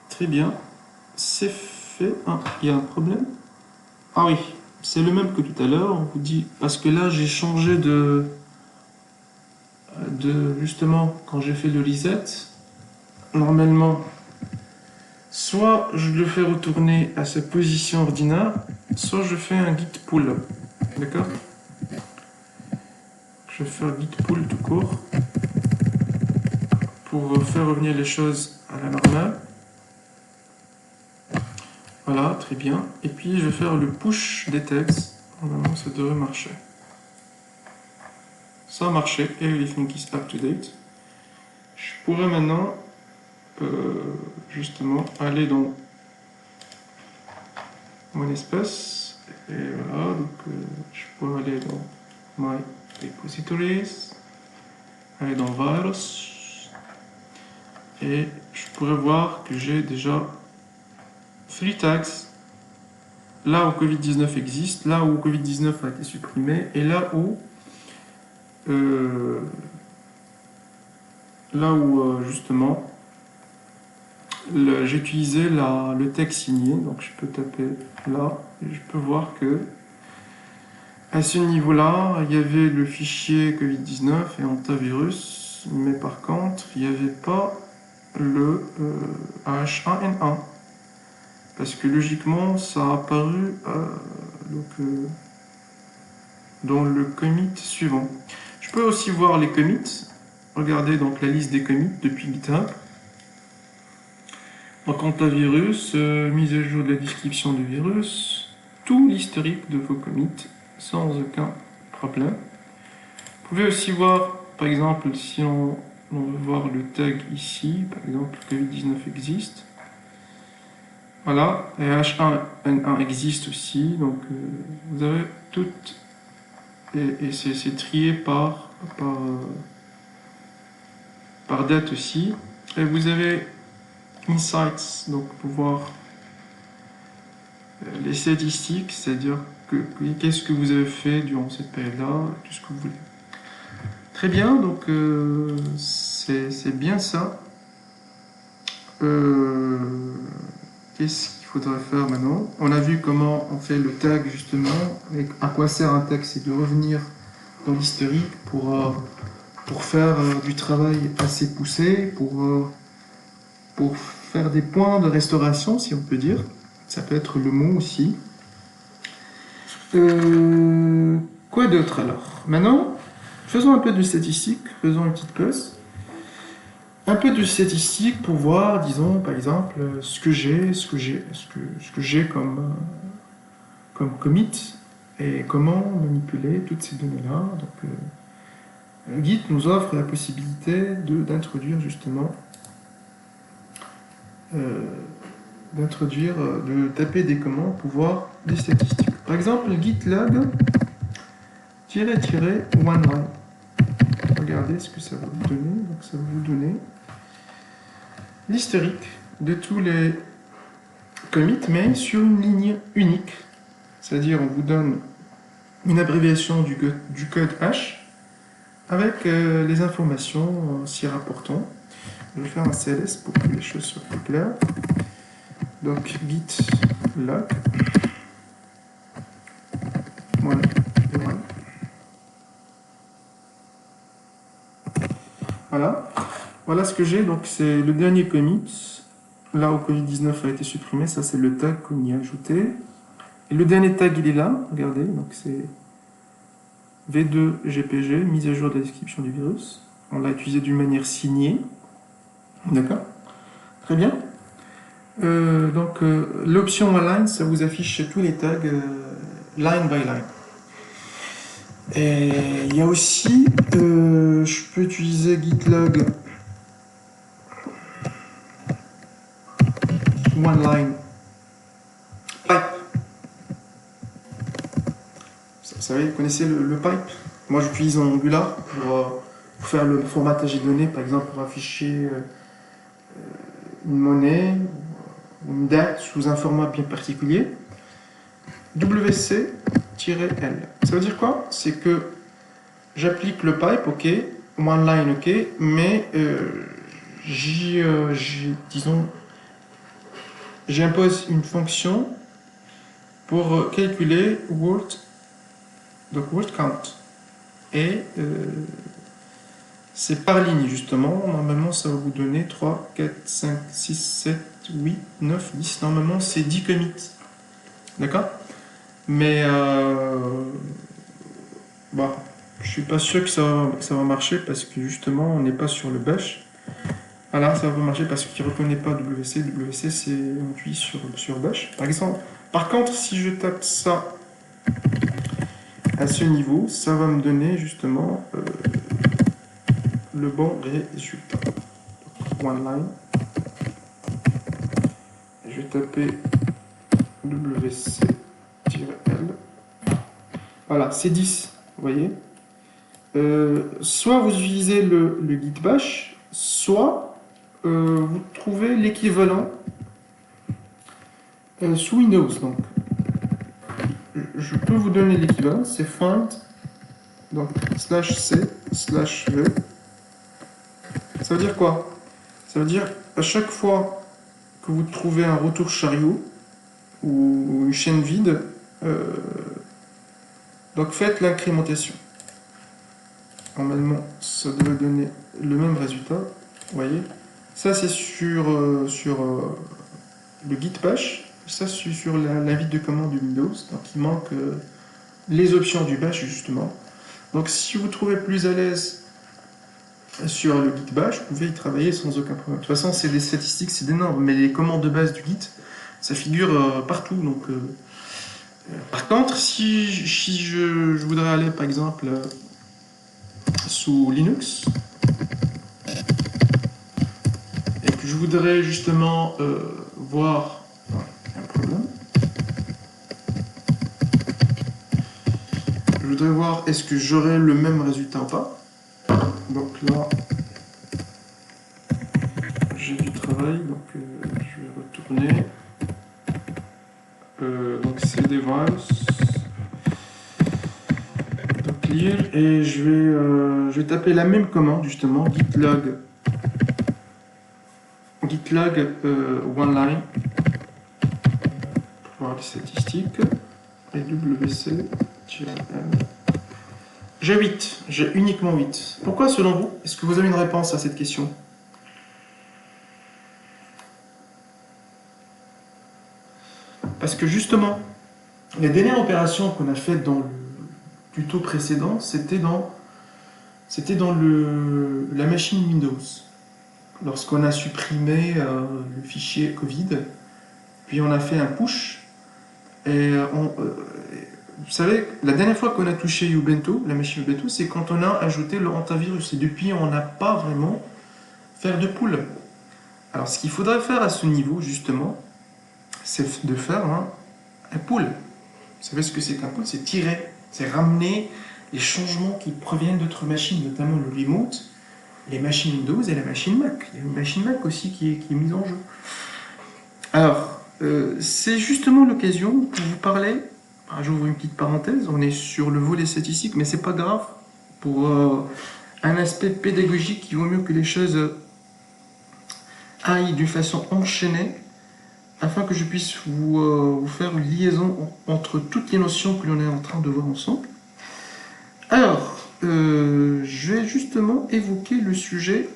Très bien, c'est fait. Ah, il y a un problème. Ah oui, c'est le même que tout à l'heure. On vous dit parce que là j'ai changé de justement quand j'ai fait le reset. Normalement, soit je le fais retourner à sa position ordinaire, soit je fais un git pull. D'accord? Je vais faire git pull tout court pour faire revenir les choses à la normale. Voilà, très bien. Et puis je vais faire le push des tags. Normalement, ça devrait marcher. Ça a marché. Everything is up to date. Je pourrais maintenant justement aller dans mon espace. Et voilà, donc je pourrais aller dans My Repositories, aller dans Virus. Et je pourrais voir que j'ai déjà 3 tags, là où Covid-19 existe, là où Covid-19 a été supprimé, et là où justement j'ai utilisé le texte signé. Donc je peux taper là, et je peux voir que à ce niveau-là, il y avait le fichier Covid-19 et antivirus, mais par contre, il n'y avait pas le H1N1. Parce que logiquement, ça a apparu dans le commit suivant. Je peux aussi voir les commits. Regardez donc la liste des commits depuis GitHub. Donc antivirus, mise à jour de la description du virus, tout l'historique de vos commits sans aucun problème. Vous pouvez aussi voir, par exemple, si on veut voir le tag ici, par exemple Covid-19 existe. Voilà, et H1N1 existe aussi, donc vous avez toutes, et c'est trié par date aussi. Et vous avez Insights, donc pour voir les statistiques, c'est-à-dire qu'est-ce que vous avez fait durant cette période-là, tout ce que vous voulez. Très bien, donc c'est bien ça. Qu'est-ce qu'il faudrait faire maintenant? On a vu comment on fait le tag justement, à quoi sert un tag, c'est de revenir dans l'historique pour faire du travail assez poussé, pour faire des points de restauration, si on peut dire. Ça peut être le mot aussi. Quoi d'autre alors? Maintenant, faisons un peu de statistiques, faisons une petite pause. un peu de statistiques pour voir, disons, par exemple, ce que j'ai comme commit et comment manipuler toutes ces données-là. Donc, Git nous offre la possibilité d'introduire justement, de taper des commandes pour voir des statistiques. Par exemple, git log -one-line. Regardez ce que ça va vous donner. Donc, ça va vous donner l'historique de tous les commits, mais sur une ligne unique. C'est-à-dire, on vous donne une abréviation du code hash avec les informations s'y rapportant. Je vais faire un CLS pour que les choses soient plus claires. Donc, git log. Voilà. Voilà. Voilà ce que j'ai. Donc, c'est le dernier commit. Là où Covid-19 a été supprimé, ça c'est le tag qu'on y a ajouté. Et le dernier tag, il est là. Regardez. Donc, c'est V2 GPG, mise à jour de la description du virus. On l'a utilisé d'une manière signée. D'accord? Très bien. L'option align, ça vous affiche tous les tags line by line. Et il y a aussi, je peux utiliser gitlog one line pipe. Vous savez, vous connaissez le pipe? Moi, j'utilise en Angular pour faire le formatage des données, par exemple pour afficher une monnaie ou une date sous un format bien particulier. WC-L. Ça veut dire quoi? C'est que j'applique le pipe, ok, one line, ok, mais j'impose une fonction pour calculer word count. Et c'est par ligne, justement. Normalement, ça va vous donner 3, 4, 5, 6, 7, 8, 9, 10. Normalement, c'est 10 commits. D'accord? Mais je suis pas sûr que ça va marcher parce que justement, on n'est pas sur le bash. Voilà, ça va marcher parce qu'il ne reconnaît pas WC. WC, c'est on utilise sur bash. Par contre, si je tape ça à ce niveau, ça va me donner justement le bon résultat. One line. Je vais taper WC-L. Voilà, c'est 10, vous voyez. Soit vous utilisez le git bash, soit vous trouvez l'équivalent sous Windows. Donc, je peux vous donner l'équivalent, c'est find, donc /c/v. Ça veut dire quoi? Ça veut dire à chaque fois que vous trouvez un retour chariot ou une chaîne vide, donc faites l'incrémentation. Normalement, ça devrait donner le même résultat. Vous voyez, ça c'est sur le git bash. Ça c'est sur la ligne de commande du Windows. Donc il manque les options du bash justement. Donc si vous trouvez plus à l'aise sur le git bash, vous pouvez y travailler sans aucun problème. De toute façon, c'est des statistiques, c'est des normes, mais les commandes de base du git, ça figure partout. Donc, par contre, si je voudrais aller par exemple sous Linux et que je voudrais justement voir un problème, je voudrais voir est-ce que j'aurai le même résultat ou pas. Donc là, j'ai du travail, donc je vais retourner. Donc c'est device. Donc clear, et je vais taper la même commande justement, gitlog one line pour voir les statistiques et wc-l. J'ai 8, j'ai uniquement 8. Pourquoi selon vous? Est-ce que vous avez une réponse à cette question? Parce que justement, les dernières opérations qu'on a faites dans le tuto précédent, c'était dans la machine Windows. lorsqu'on a supprimé le fichier Covid, puis on a fait un push, et vous savez, la dernière fois qu'on a touché Ubuntu, la machine Ubuntu, c'est quand on a ajouté le antivirus, et depuis on n'a pas vraiment fait de pull. Alors ce qu'il faudrait faire à ce niveau, justement, c'est de faire un pull. Vous savez ce que c'est qu'un pull? C'est tirer, c'est ramener les changements qui proviennent d'autres machines, notamment le remote, les machines Windows et la machine Mac. Il y a une machine Mac aussi qui est mise en jeu. Alors, c'est justement l'occasion pour vous parler. J'ouvre une petite parenthèse, on est sur le volet statistique, mais c'est pas grave. Pour un aspect pédagogique, il vaut mieux que les choses aillent d'une façon enchaînée, afin que je puisse vous faire une liaison entre toutes les notions que l'on est en train de voir ensemble. Alors, je vais justement évoquer le sujet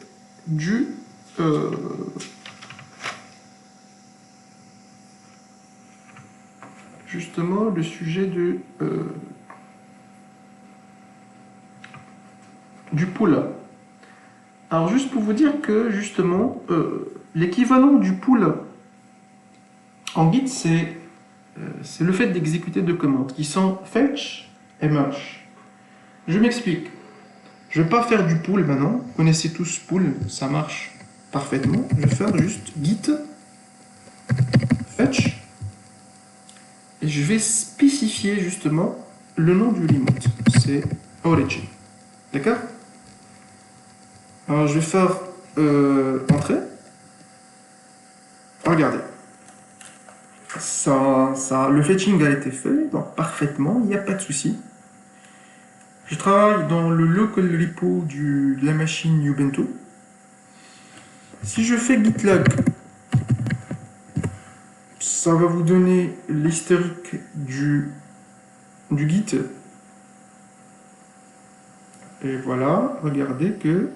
du du pool. Alors, juste pour vous dire que justement, l'équivalent du pool en Git, c'est le fait d'exécuter deux commandes qui sont fetch et merge. Je m'explique. Je ne vais pas faire du pull maintenant. Vous connaissez tous pull, ça marche parfaitement. Je vais faire juste git fetch et je vais spécifier justement le nom du remote. C'est origin. D'accord? Alors je vais faire entrée. Regardez. Le fetching a été fait, donc parfaitement, il n'y a pas de souci. Je travaille dans le local repo de la machine Ubuntu. Si je fais git log, ça va vous donner l'historique du git. Et voilà, regardez que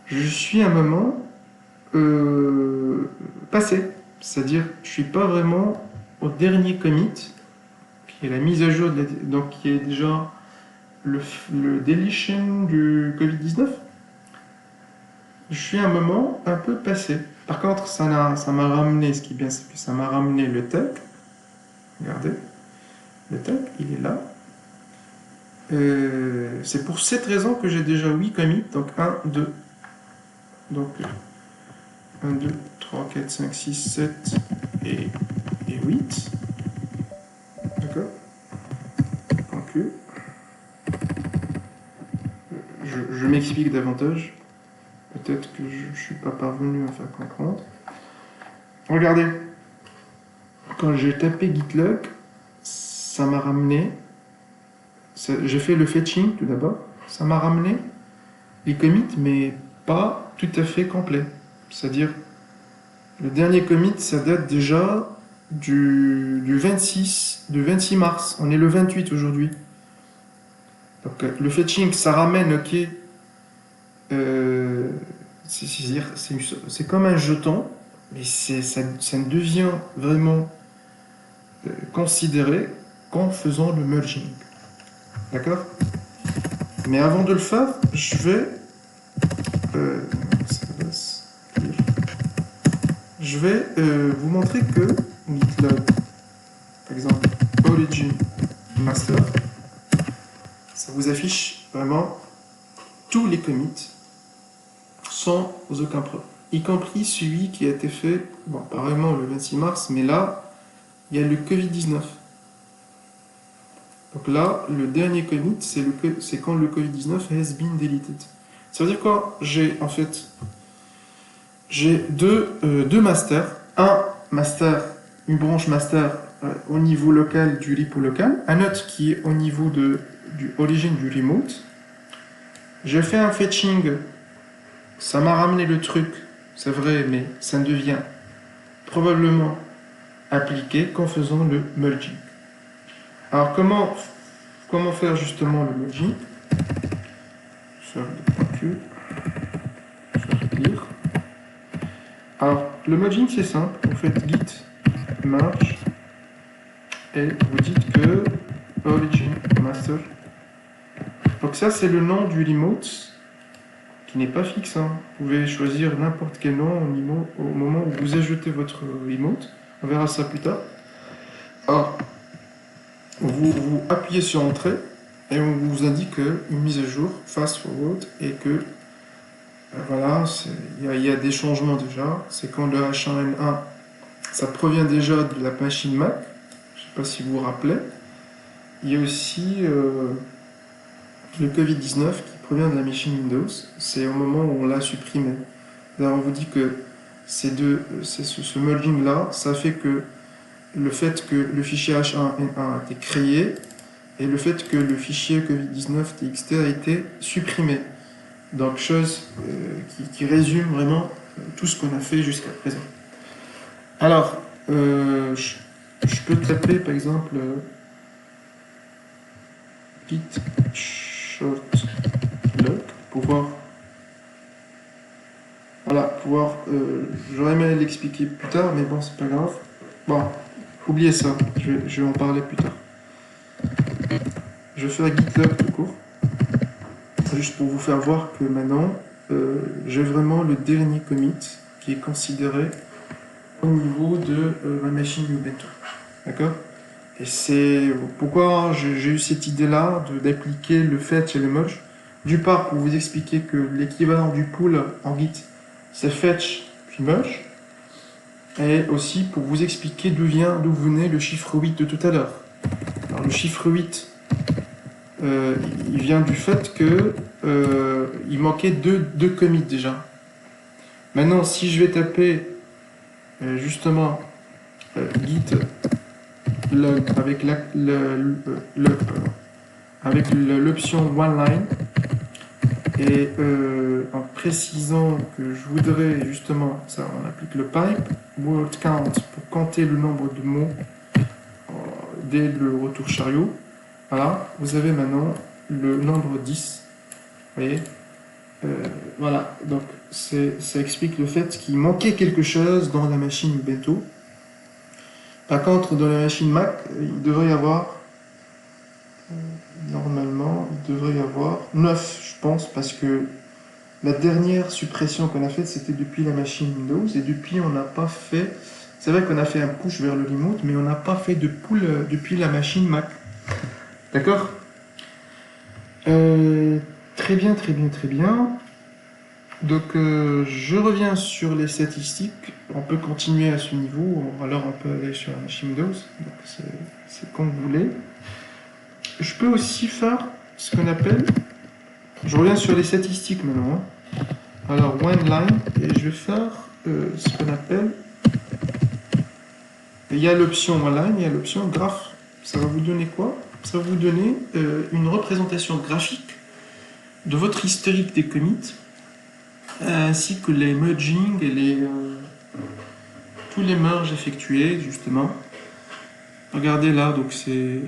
je suis à un moment passé. C'est-à-dire, je ne suis pas vraiment au dernier commit, qui est la mise à jour, donc qui est déjà le deletion du Covid-19. Je suis à un moment un peu passé. Par contre, ça m'a ramené, ce qui est bien, c'est que ça m'a ramené le tag. Regardez, le tag, il est là. C'est pour cette raison que j'ai déjà 8 commits, donc 1, 2. Donc 1, 2, 3, 4, 5, 6, 7 et 8. D'accord? Donc, je m'explique davantage. Peut-être que je ne suis pas parvenu à faire comprendre. Regardez, quand j'ai tapé git log, ça m'a ramené. J'ai fait le fetching tout d'abord. Ça m'a ramené les commits, mais pas tout à fait complet. C'est-à-dire, le dernier commit, ça date déjà du 26 mars. On est le 28 aujourd'hui. Donc, le fetching, ça ramène, ok. C'est comme un jeton, mais ça ne devient vraiment considéré qu'en faisant le merging. D'accord? Mais avant de le faire, je vais vous montrer que gitlog, par exemple, origin master, ça vous affiche vraiment tous les commits sans aucun problème, y compris celui qui a été fait, bon, apparemment le 26 mars, mais là, il y a le Covid-19. Donc là, le dernier commit, c'est quand le Covid-19 has been deleted. Ça veut dire quoi? J'ai deux masters. Un master, une branche master au niveau local du repo local, un autre qui est au niveau du origine du remote. J'ai fait un fetching, ça m'a ramené le truc, c'est vrai, mais ça ne devient probablement appliqué qu'en faisant le merging. Alors comment faire justement le merging? Faire le point Q, alors le merging c'est simple, vous faites git merge et vous dites que origin master. Donc ça c'est le nom du remote qui n'est pas fixe, hein. Vous pouvez choisir n'importe quel nom au moment où vous ajoutez votre emote. On verra ça plus tard. Alors, vous appuyez sur Entrée et on vous indique une mise à jour, fast forward, et que voilà, il y a des changements déjà. C'est quand le H1N1, ça provient déjà de la machine Mac. Je ne sais pas si vous vous rappelez. Il y a aussi le Covid-19 qui provient de la machine Windows. C'est au moment où on l'a supprimé. Là, on vous dit que ce merging là, ça fait que le fait que le fichier H1N1 a été créé et le fait que le fichier Covid-19 TXT a été supprimé. Donc, chose qui résume vraiment tout ce qu'on a fait jusqu'à présent. Alors, je peux taper par exemple git shortlock pour voir. Voilà, j'aurais aimé l'expliquer plus tard, mais bon, c'est pas grave. Bon, oubliez ça, je vais en parler plus tard. Je vais faire git log tout court, juste pour vous faire voir que maintenant, j'ai vraiment le dernier commit qui est considéré au niveau de ma machine Ubuntu. D'accord? Et c'est pourquoi j'ai eu cette idée-là d'appliquer le fetch et le merge. D'une part, pour vous expliquer que l'équivalent du pull en Git, c'est fetch puis merge. Et aussi pour vous expliquer d'où venait le chiffre 8 de tout à l'heure. Alors le chiffre 8, il vient du fait que il manquait deux commits déjà. Maintenant, si je vais taper justement git log avec l'option OneLine et en précisant que je voudrais justement, ça on applique le pipe, word count pour compter le nombre de mots dès le retour chariot. Voilà, vous avez maintenant le nombre 10. Vous voyez, voilà, donc ça explique le fait qu'il manquait quelque chose dans la machine Ubuntu. Par contre, dans la machine Mac, il devrait y avoir, normalement, il devrait y avoir 9, je pense, parce que la dernière suppression qu'on a faite, c'était depuis la machine Windows, et depuis, on n'a pas fait, c'est vrai qu'on a fait un push vers le remote, mais on n'a pas fait de pull depuis la machine Mac. D'accord? Très bien, très bien, très bien. Donc, je reviens sur les statistiques. On peut continuer à ce niveau, ou alors on peut aller sur la machine Windows. Donc, c'est comme vous voulez. Je peux aussi faire ce qu'on appelle... Je reviens sur les statistiques maintenant. Alors, OneLine, et je vais faire ce qu'on appelle... Il y a l'option OneLine, il y a l'option graph. Ça va vous donner quoi? Ça va vous donner une représentation graphique de votre historique des commits, ainsi que les merging et tous les merges effectués, justement. Regardez là, donc c'est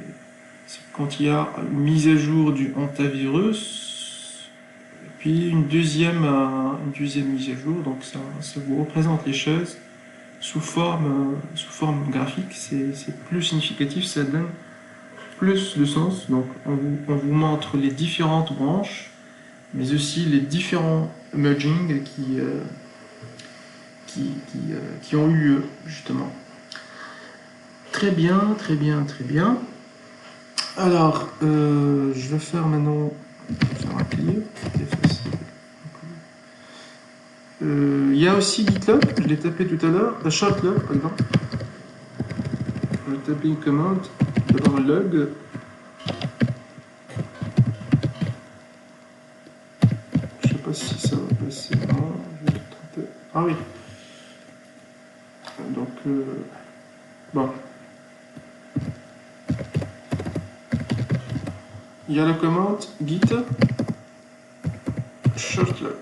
quand il y a une mise à jour du antivirus, puis une deuxième mise à jour, donc ça vous représente les choses sous forme graphique, c'est plus significatif, ça donne plus de sens. Donc on vous montre les différentes branches, mais aussi les différents merging qui ont eu lieu, justement. Très bien, très bien, très bien. Alors, je vais faire maintenant... Je vais faire un clear, c'est facile. Il y a aussi GitLog, je l'ai tapé tout à l'heure, shortlog par exemple. Je vais taper une commande, d'abord log. Je sais pas si ça va passer. Non, je vais tromper. Ah oui. Donc, bon. Il y a la commande git shortlog.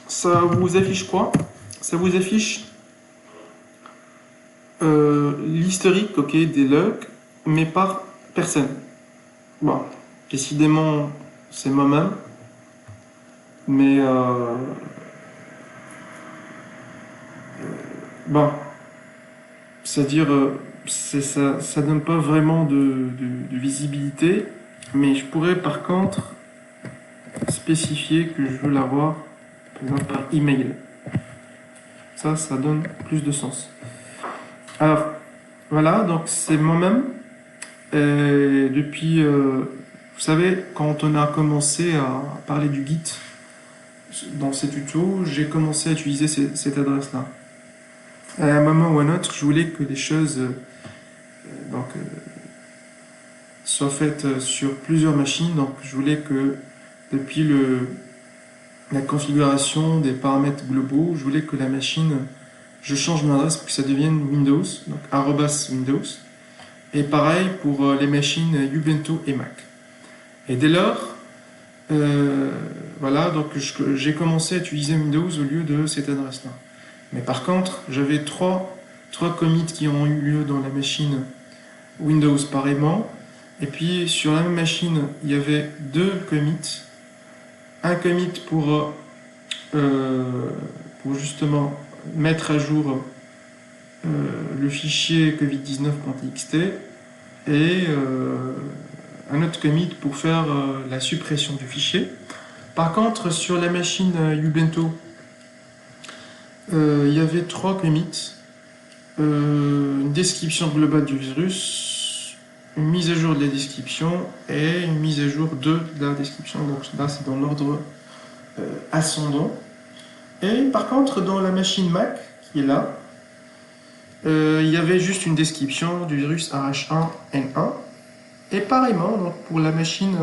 Ça vous affiche quoi? Ça vous affiche l'historique, ok, des logs, mais par personne. Bon, décidément, c'est moi-même, mais bon, c'est-à-dire, ça donne pas vraiment de visibilité, mais je pourrais par contre spécifier que je veux l'avoir, par exemple, par email. Ça donne plus de sens. Alors, voilà, donc c'est moi-même. Depuis, vous savez, quand on a commencé à parler du Git dans ces tutos, j'ai commencé à utiliser cette adresse-là. À un moment ou à un autre, je voulais que les choses soient faites sur plusieurs machines. Donc, je voulais que depuis la configuration des paramètres globaux, je voulais que la machine, je change mon adresse pour que ça devienne Windows, donc @Windows. Et pareil pour les machines Ubuntu et Mac. Et dès lors, voilà, donc j'ai commencé à utiliser Windows au lieu de cette adresse-là. Mais par contre, j'avais trois commits qui ont eu lieu dans la machine Windows pareillement. Et puis sur la même machine, il y avait deux commits. Un commit pour justement mettre à jour le fichier covid19.txt et un autre commit pour faire la suppression du fichier. Par contre, sur la machine Ubuntu, il y avait trois commits. Une description globale du virus, une mise à jour de la description et une mise à jour de la description. Donc là, c'est dans l'ordre ascendant. Et par contre, dans la machine Mac, qui est là, il y avait juste une description du virus H1N1. Et pareillement, donc pour la machine,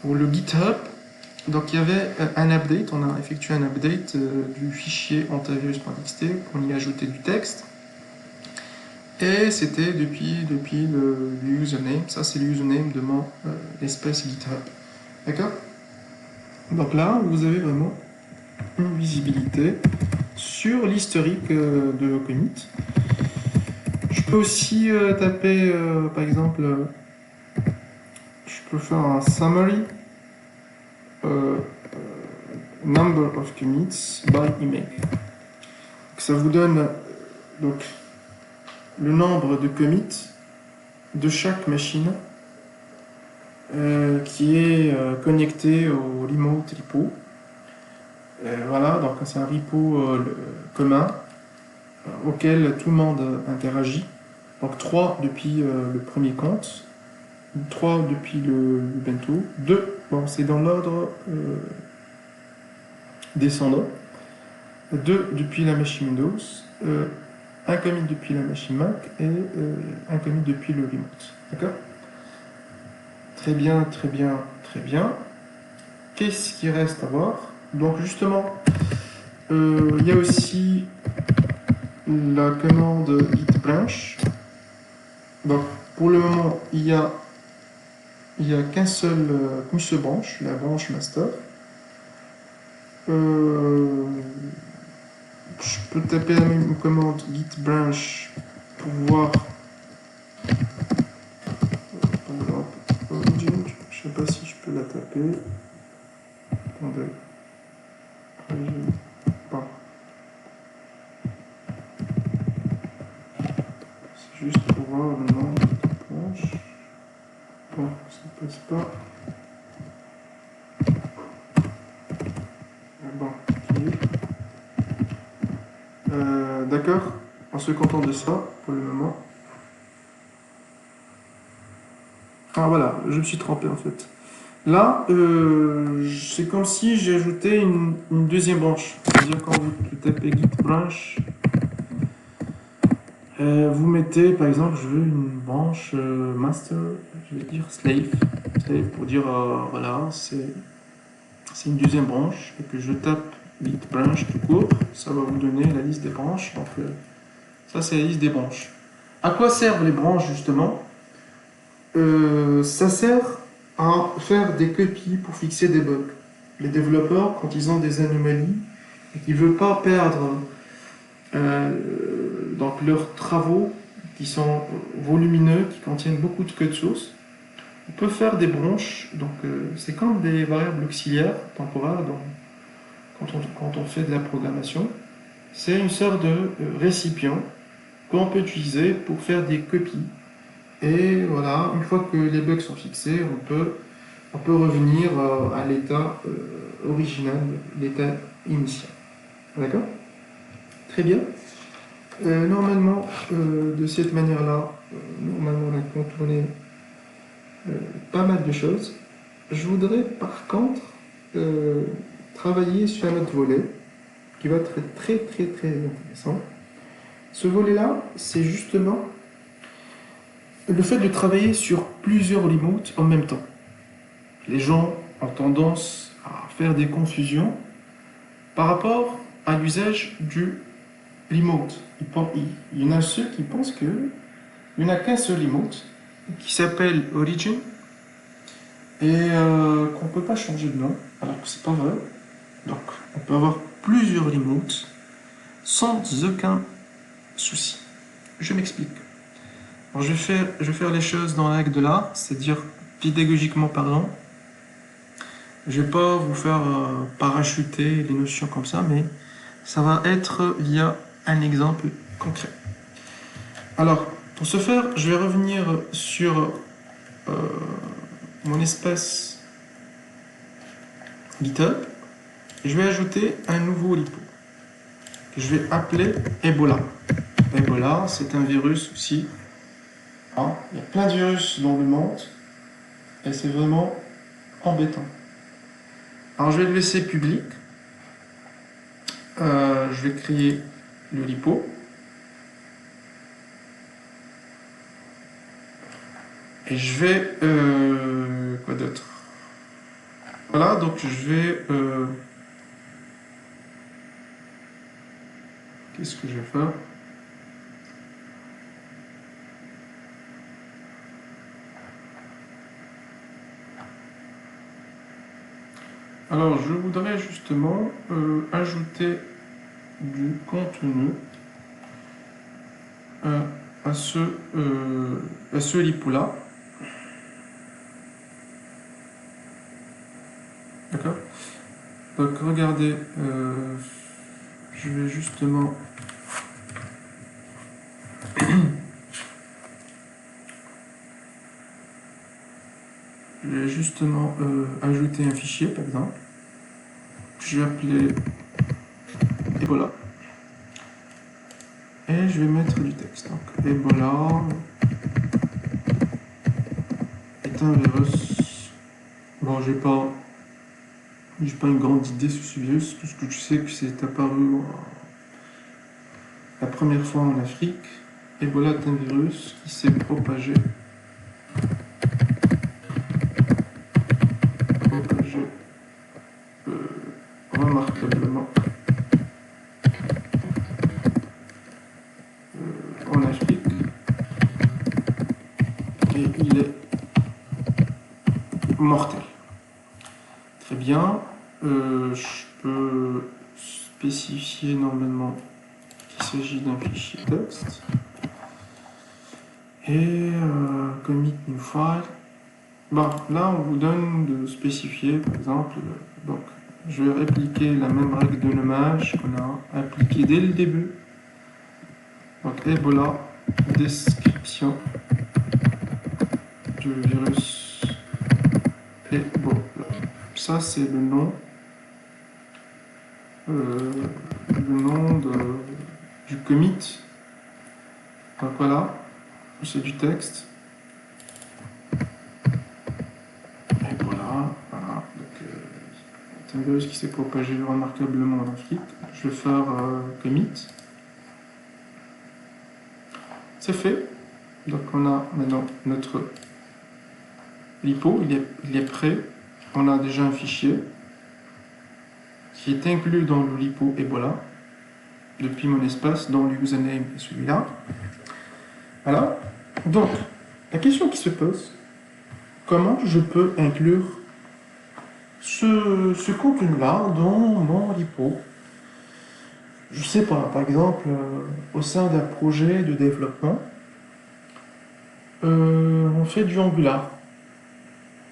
pour le GitHub, donc il y avait un update, on a effectué un update du fichier antivirus.txt pour y ajouter du texte. Et c'était depuis le username, ça c'est le username de mon espace GitHub. D'accord? Donc là, vous avez vraiment une visibilité sur l'historique de vos commits. Je peux aussi taper, par exemple, je peux faire un summary number of commits by email. Ça vous donne donc le nombre de commits de chaque machine qui est connecté au remote repo. Voilà, donc c'est un repo commun auquel tout le monde interagit. Donc 3 depuis le premier compte, 3 depuis le Ubuntu, 2, bon, c'est dans l'ordre descendant, 2 depuis la machine Windows, un commit depuis la machine Mac et un commit depuis le remote. D'accord? Très bien, très bien, très bien. Qu'est-ce qui reste à voir? Donc justement, il y a aussi la commande git branch. Donc pour le moment, il y a qu'une seule branche, la branche master. Je peux taper la même commande git branch pour voir. Par exemple, origin, je sais pas si je peux la taper. Attendez. Origin. Bon. C'est juste pour voir le nombre de branches. Bon, ça passe pas. Bon, ok. D'accord, on se contente de ça pour le moment. Ah voilà, je me suis trompé en fait. Là, c'est comme si j'ai ajouté une deuxième branche. C'est-à-dire quand vous tapez git branch, vous mettez par exemple, je veux une branche master, je vais dire slave pour dire voilà, c'est une deuxième branche et que je tape git branch tout court, ça va vous donner la liste des branches. Donc ça c'est la liste des branches. À quoi servent les branches justement? Ça sert à faire des copies pour fixer des bugs. Les développeurs, quand ils ont des anomalies et qu'ils ne veulent pas perdre donc leurs travaux qui sont volumineux, qui contiennent beaucoup de code source, on peut faire des branches. Donc c'est comme des variables auxiliaires temporaires quand on fait de la programmation. C'est une sorte de récipient qu'on peut utiliser pour faire des copies. Et voilà, une fois que les bugs sont fixés, on peut on peut revenir à l'état original, l'état initial. D'accord? Très bien. Normalement, de cette manière-là, normalement on a contourné pas mal de choses. Je voudrais par contre travailler sur un autre volet qui va être très très très intéressant. Ce volet-là, c'est justement le fait de travailler sur plusieurs remotes en même temps. Les gens ont tendance à faire des confusions par rapport à l'usage du remote. Il y en a ceux qui pensent qu'il n'y en a qu'un seul remote qui s'appelle Origin et qu'on ne peut pas changer de nom, alors que c'est pas vrai. Donc, on peut avoir plusieurs remotes sans aucun souci. Je m'explique. Alors, je vais faire les choses dans la règle de l'art, c'est-à-dire pédagogiquement parlant. Je ne vais pas vous faire parachuter les notions comme ça, mais ça va être via un exemple concret. Alors, pour ce faire, je vais revenir sur mon espace GitHub et je vais ajouter un nouveau lipo que je vais appeler Ebola. Ebola, c'est un virus aussi. Hein, il y a plein de virus dans le monde et c'est vraiment embêtant. Alors, je vais le laisser public. Je vais créer le lipo. Et je vais... quoi d'autre? Voilà, donc je vais... qu'est-ce que je vais faire? Alors, je voudrais justement ajouter du contenu à ce lipo-là. D'accord? Donc, regardez, je vais justement... ajouter un fichier, par exemple. Je vais appeler Ebola. Et je vais mettre du texte. Donc, Ebola est un virus. Bon, j'ai pas une grande idée sur ce virus. Tout ce que je sais, que c'est apparu la première fois en Afrique. Ebola est un virus qui s'est propagé remarquablement en Afrique et il est mortel. Très bien, je peux spécifier normalement qu'il s'agit d'un fichier texte et commit new file. Bon, là on vous donne de spécifier par exemple, donc je vais répliquer la même règle de nommage qu'on a appliquée dès le début. Donc Ebola, description du virus Ebola. Ça c'est le nom du commit. Donc voilà, c'est du texte. Ebola, voilà. C'est un virus qui s'est propagé remarquablement en Afrique. Je vais faire commit. C'est fait. Donc on a maintenant notre lipo, il est prêt. On a déjà un fichier qui est inclus dans le lipo Ebola depuis mon espace, dont le username est celui-là. Voilà. Donc, la question qui se pose, comment je peux inclure ce contenu-là dans mon lipo? Je sais pas, par exemple, au sein d'un projet de développement, on fait du Angular.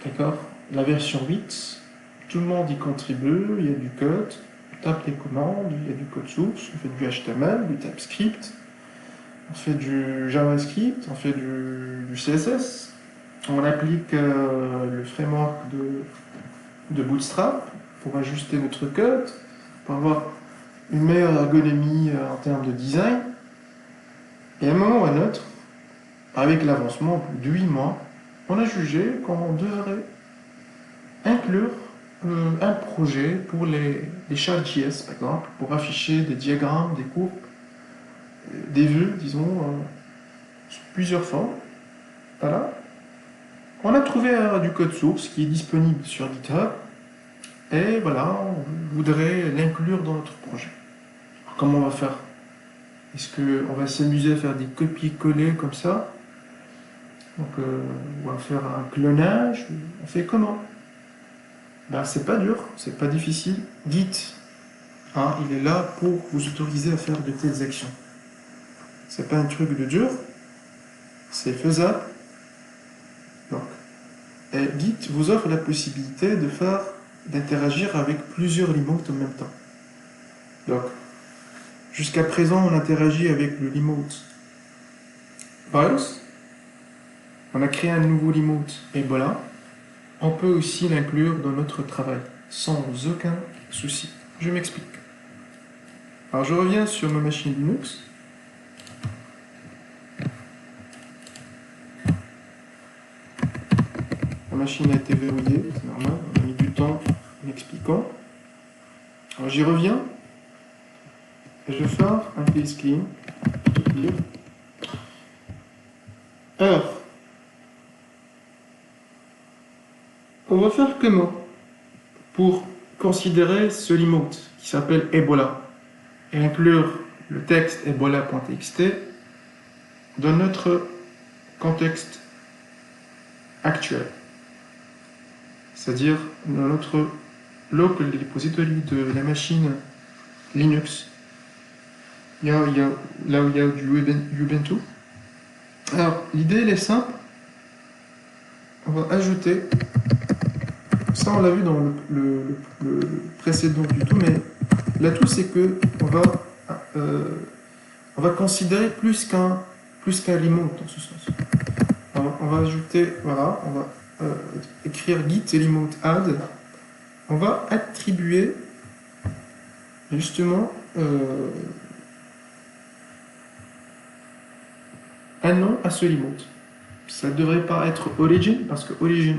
D'accord? La version 8, tout le monde y contribue, il y a du code, on tape les commandes, il y a du code source, on fait du HTML, du TypeScript, on fait du JavaScript, on fait du CSS. On applique le framework de Bootstrap pour ajuster notre code, pour avoir une meilleure ergonomie en termes de design. Et à un moment ou à un autre, avec l'avancement de 8 mois, on a jugé qu'on devrait inclure un projet pour les chart.js, par exemple, pour afficher des diagrammes, des courbes, des vues, disons, sous plusieurs formes. Voilà. On a trouvé du code source qui est disponible sur GitHub, et voilà, on voudrait l'inclure dans notre projet. Alors, comment on va faire? Est-ce qu'on va s'amuser à faire des copier-coller comme ça? Donc, on va faire un clonage? On fait comment? Ben, c'est pas dur, c'est pas difficile. Git, hein, il est là pour vous autoriser à faire de telles actions. C'est pas un truc de dur, c'est faisable. Donc, et Git vous offre la possibilité d'interagir avec plusieurs remotes en même temps. Donc, jusqu'à présent, on interagit avec le remote virus. On a créé un nouveau remote Ebola. On peut aussi l'inclure dans notre travail, sans aucun souci. Je m'explique. Alors, je reviens sur ma machine Linux. La machine a été verrouillée, c'est normal, on a mis du temps en expliquant. Alors j'y reviens, et je vais faire un case clean. Alors, on va faire comment pour considérer ce remote qui s'appelle Ebola et inclure le texte ebola.txt dans notre contexte actuel, c'est-à-dire dans notre local repository de la machine Linux, là où il y a du Ubuntu. Alors, l'idée elle est simple, on va ajouter, ça on l'a vu dans le précédent tuto, mais l'atout c'est que on va considérer plus qu'un remote dans ce sens. Alors, on va ajouter, voilà, on va écrire git remote add. On va attribuer justement un nom à ce remote. Ça ne devrait pas être origin, parce que origin,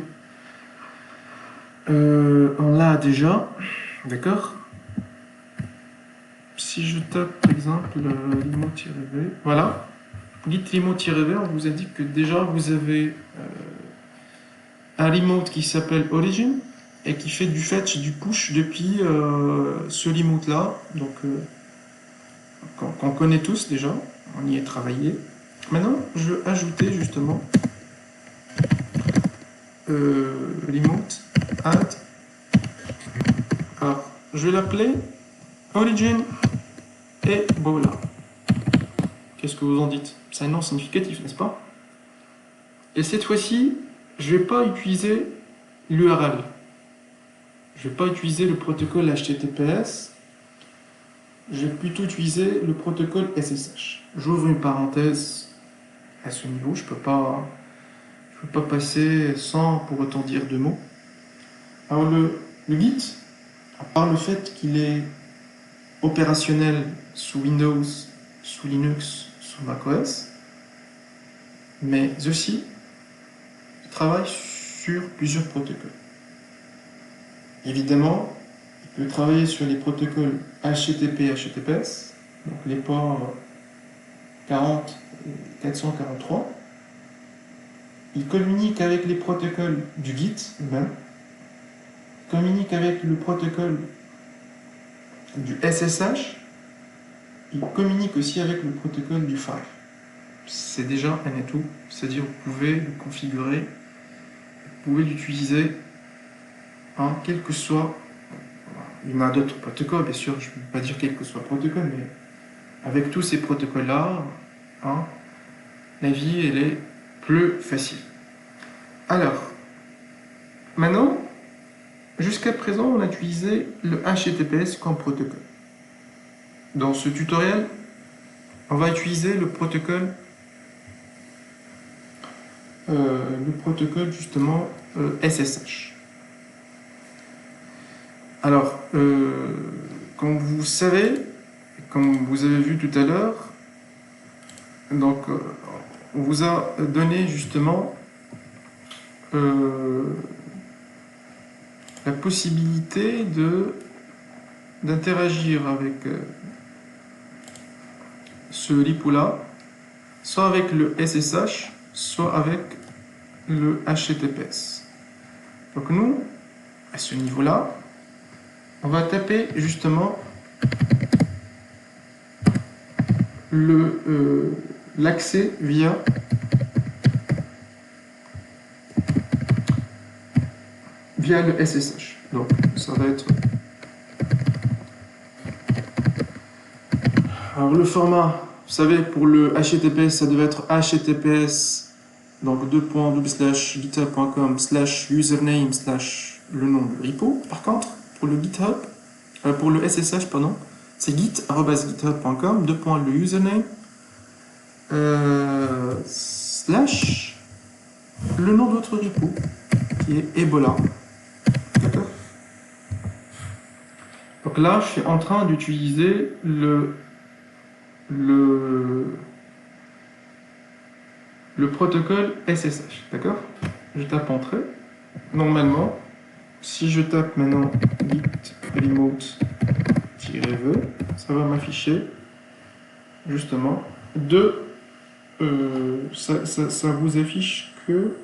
on l'a déjà, d'accord? Si je tape par exemple remote-v, voilà, git remote-v, on vous indique que déjà vous avez un remote qui s'appelle origin et qui fait du fetch et du push depuis ce remote là, donc qu'on connaît tous déjà, on y est travaillé. Maintenant, je vais ajouter justement remote add. Alors, je vais l'appeler origin Ebola. Qu'est-ce que vous en dites? C'est un nom significatif, n'est-ce pas? Et cette fois-ci, je ne vais pas utiliser l'URL. Je ne vais pas utiliser le protocole HTTPS. Je vais plutôt utiliser le protocole SSH. J'ouvre une parenthèse à ce niveau. Je ne peux pas passer sans pour autant dire deux mots. Alors le Git, à part le fait qu'il est opérationnel sous Windows, sous Linux, sous macOS, mais aussi il travaille sur plusieurs protocoles. Évidemment, il peut travailler sur les protocoles HTTP, HTTPS, donc les ports 40 et 443. Il communique avec les protocoles du Git même, communique avec le protocole du SSH, il communique aussi avec le protocole du Five. C'est déjà un atout, c'est-à-dire vous pouvez le configurer, vous pouvez l'utiliser, hein, quel que soit, il y en a d'autres protocoles, bien sûr, je ne peux pas dire quel que soit le protocole, mais avec tous ces protocoles-là, hein, la vie, elle est plus facile. Alors, maintenant, jusqu'à présent, on a utilisé le HTTPS comme protocole. Dans ce tutoriel, on va utiliser le protocole le protocole justement SSH. Alors, comme vous savez, comme vous avez vu tout à l'heure, donc on vous a donné justement la possibilité d'interagir avec ce LiPo-là, soit avec le SSH, soit avec le HTTPS. Donc nous, à ce niveau-là, on va taper justement l'accès via le SSH. Donc ça va être... Alors le format, vous savez, pour le HTTPS, ça devait être HTTPS, donc github.com/username/ le nom du repo. Par contre, pour le GitHub, pour le SSH, pardon, c'est git@github.com, le username, slash le nom de votre repo, qui est Ebola. D'accord? Donc là, je suis en train d'utiliser le protocole SSH. D'accord? Je tape entrée. Normalement, si je tape maintenant git remote-v, ça va m'afficher justement ça vous affiche que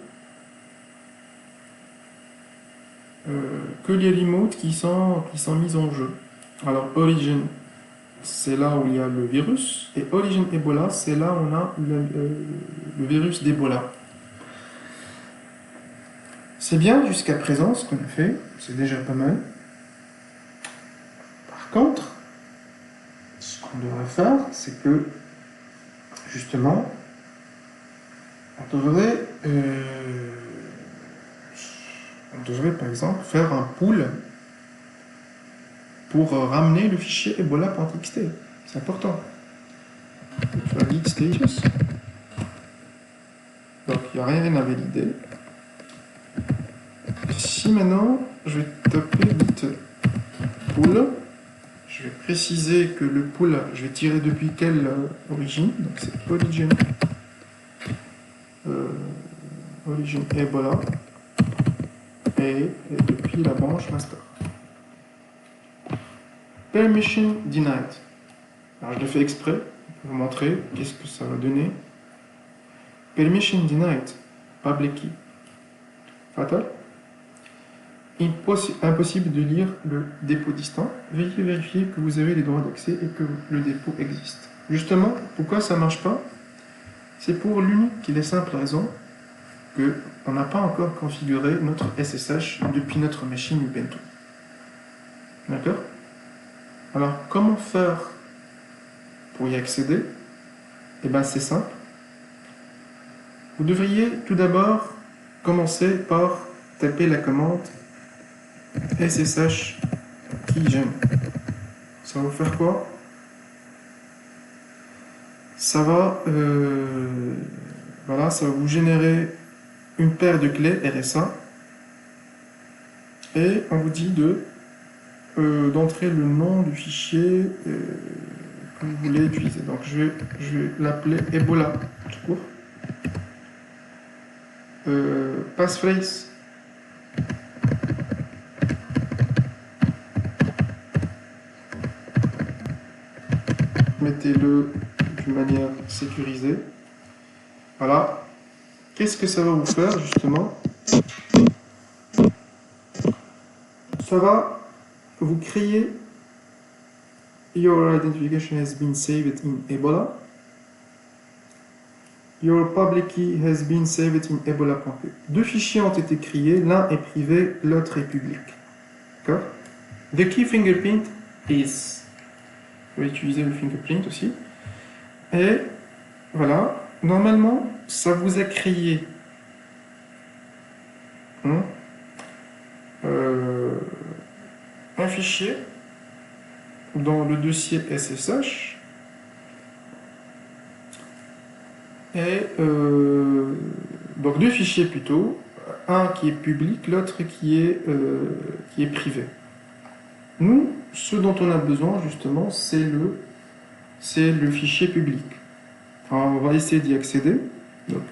les remotes qui sont mis en jeu. Alors Origin, c'est là où il y a le virus, et Origin Ebola, c'est là où on a le virus d'Ebola. C'est bien jusqu'à présent ce qu'on a fait, c'est déjà pas mal. Par contre, ce qu'on devrait faire, c'est que justement, on devrait par exemple faire un pool pour ramener le fichier ebola.txt. C'est important. Faire git status. Donc il n'y a rien à valider. Si maintenant je vais taper git pool, je vais préciser que le pool, je vais tirer depuis quelle origine. Donc c'est origin Ebola et depuis la branche master. Permission denied. Alors je le fais exprès pour vous montrer qu'est-ce que ça va donner. Permission denied, public key. Fatal. Impossible de lire le dépôt distant. Veuillez vérifier que vous avez les droits d'accès et que le dépôt existe. Justement, pourquoi ça ne marche pas? C'est pour l'unique et la simple raison qu'on n'a pas encore configuré notre SSH depuis notre machine Ubuntu. D'accord? Alors, comment faire pour y accéder? Eh bien, c'est simple. Vous devriez tout d'abord commencer par taper la commande SSH keygen. Ça va vous faire quoi? Ça va, voilà, ça va vous générer une paire de clés RSA et on vous dit d'entrer le nom du fichier que vous voulez utiliser. Donc je vais l'appeler Ebola tout court. Passphrase. Mettez-le d'une manière sécurisée. Voilà. Qu'est-ce que ça va vous faire justement? Ça va vous créer Your identification has been saved in Ebola. Your public key has been saved in Ebola.p. Deux fichiers ont été créés, l'un est privé, l'autre est public. D'accord? The key fingerprint is. Vous pouvez utiliser le fingerprint aussi. Et voilà, normalement, ça vous a créé un fichier dans le dossier SSH et Donc deux fichiers plutôt, un qui est public, l'autre qui est privé. Nous, ce dont on a besoin justement, c'est le fichier public. Alors, on va essayer d'y accéder. Donc,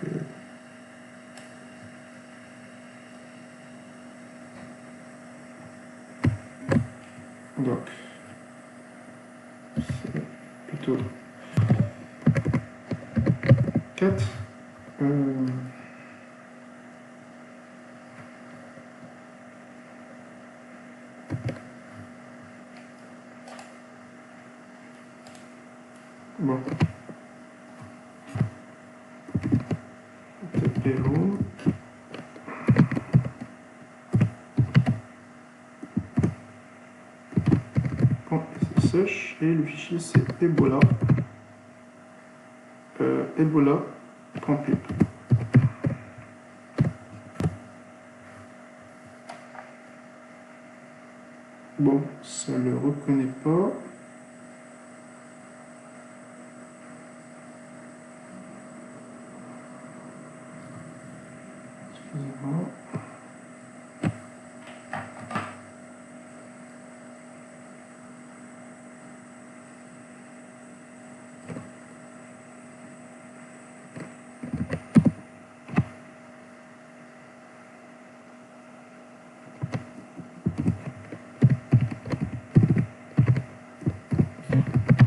c'est plutôt 4. Bon. Héros. Bon, c'est sèche et le fichier c'est Ebola. Ebola.pub. Bon, ça ne le reconnaît pas. Excusez-moi.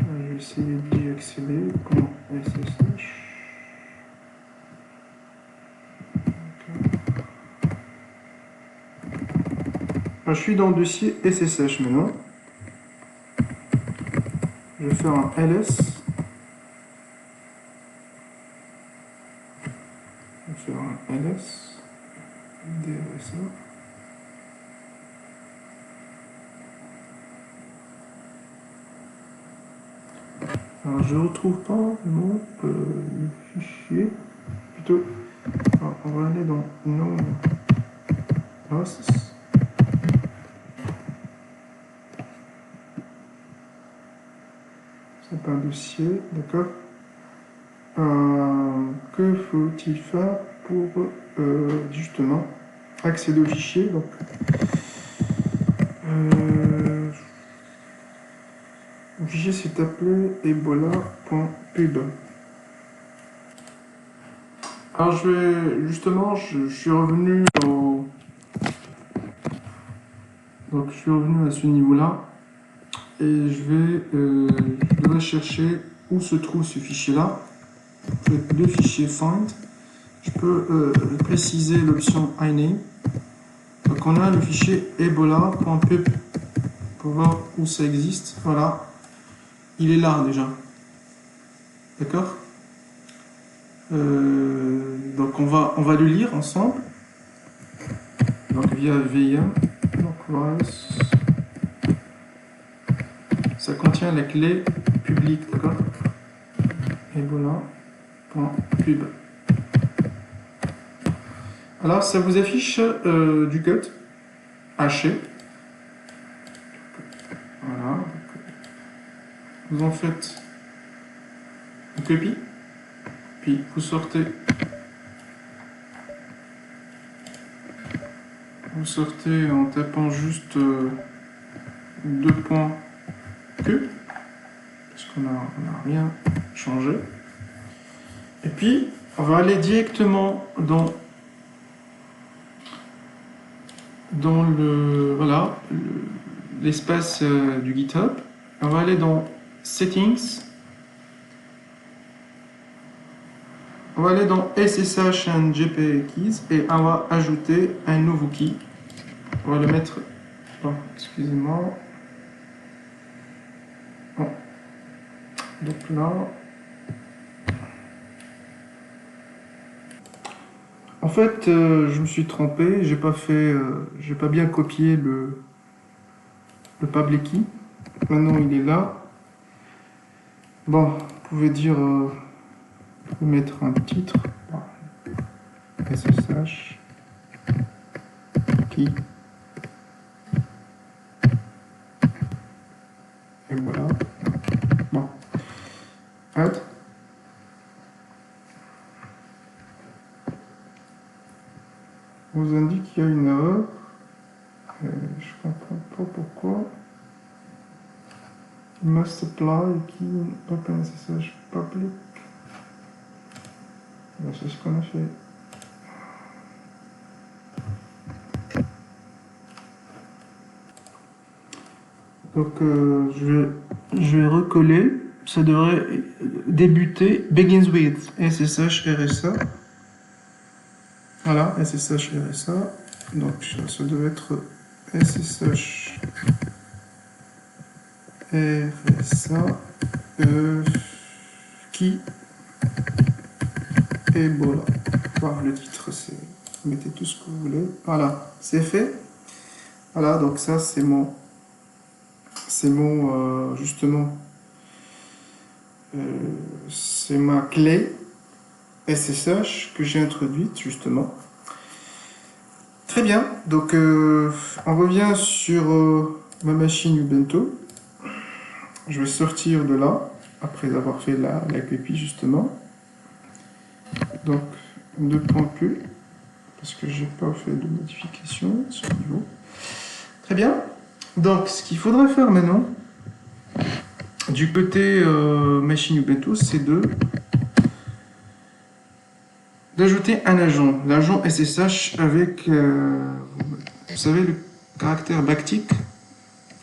Je vais essayer d'y accéder. Comment SSH. Je suis dans le dossier SSH maintenant. Je vais faire un ls. Je vais faire un ls. DRSA. Alors je ne retrouve pas mon fichier. Plutôt, alors, on va aller dans No Hosts. C'est pas un dossier, d'accord. Que faut-il faire pour justement accéder au fichier? Donc, le fichier s'est appelé ebola.pub. Alors je suis revenu donc je suis revenu à ce niveau-là et je devrais chercher où se trouve ce fichier-là. Je fais deux fichiers find. Je peux préciser l'option iname. Donc on a le fichier ebola.pub pour voir où ça existe. Voilà, il est là déjà. D'accord. Donc on va le lire ensemble. Donc via VM. Donc voilà. Ça contient la clé publique, d'accord. Ebola.pub. Alors ça vous affiche du code haché. Voilà. Vous en faites une copie. Puis vous sortez en tapant juste deux points que, parce qu'on n'a rien changé. Et puis on va aller directement dans l'espace du GitHub. On va aller dans Settings. On va aller dans SSH and GPG keys et on va ajouter un nouveau key. On va le mettre. Oh, excusez-moi. Oh. Donc là. En fait, je me suis trompé. J'ai pas bien copié le public key. Maintenant, il est là. Bon, vous pouvez dire. Mettre un titre. SSH. Key. Et voilà. Bon. Add. must apply key open SSH public. C'est ce qu'on a fait. Donc je vais recoller. Ça devrait débuter begins with SSH RSA. Voilà, SSH RSA. Donc ça doit être SSH RSA qui Ebola. Voilà, le titre, c'est vous mettez tout ce que vous voulez. Voilà, c'est fait. Voilà, donc ça c'est mon justement c'est ma clé SSH que j'ai introduite justement. Très bien, donc on revient sur ma machine Ubuntu. Je vais sortir de là après avoir fait la copie justement. Donc 2.q parce que j'ai pas fait de modification sur le niveau. Très bien. Donc ce qu'il faudra faire maintenant du côté machine Ubuntu, c'est d'ajouter un agent, l'agent SSH avec, vous savez, le caractère backtick,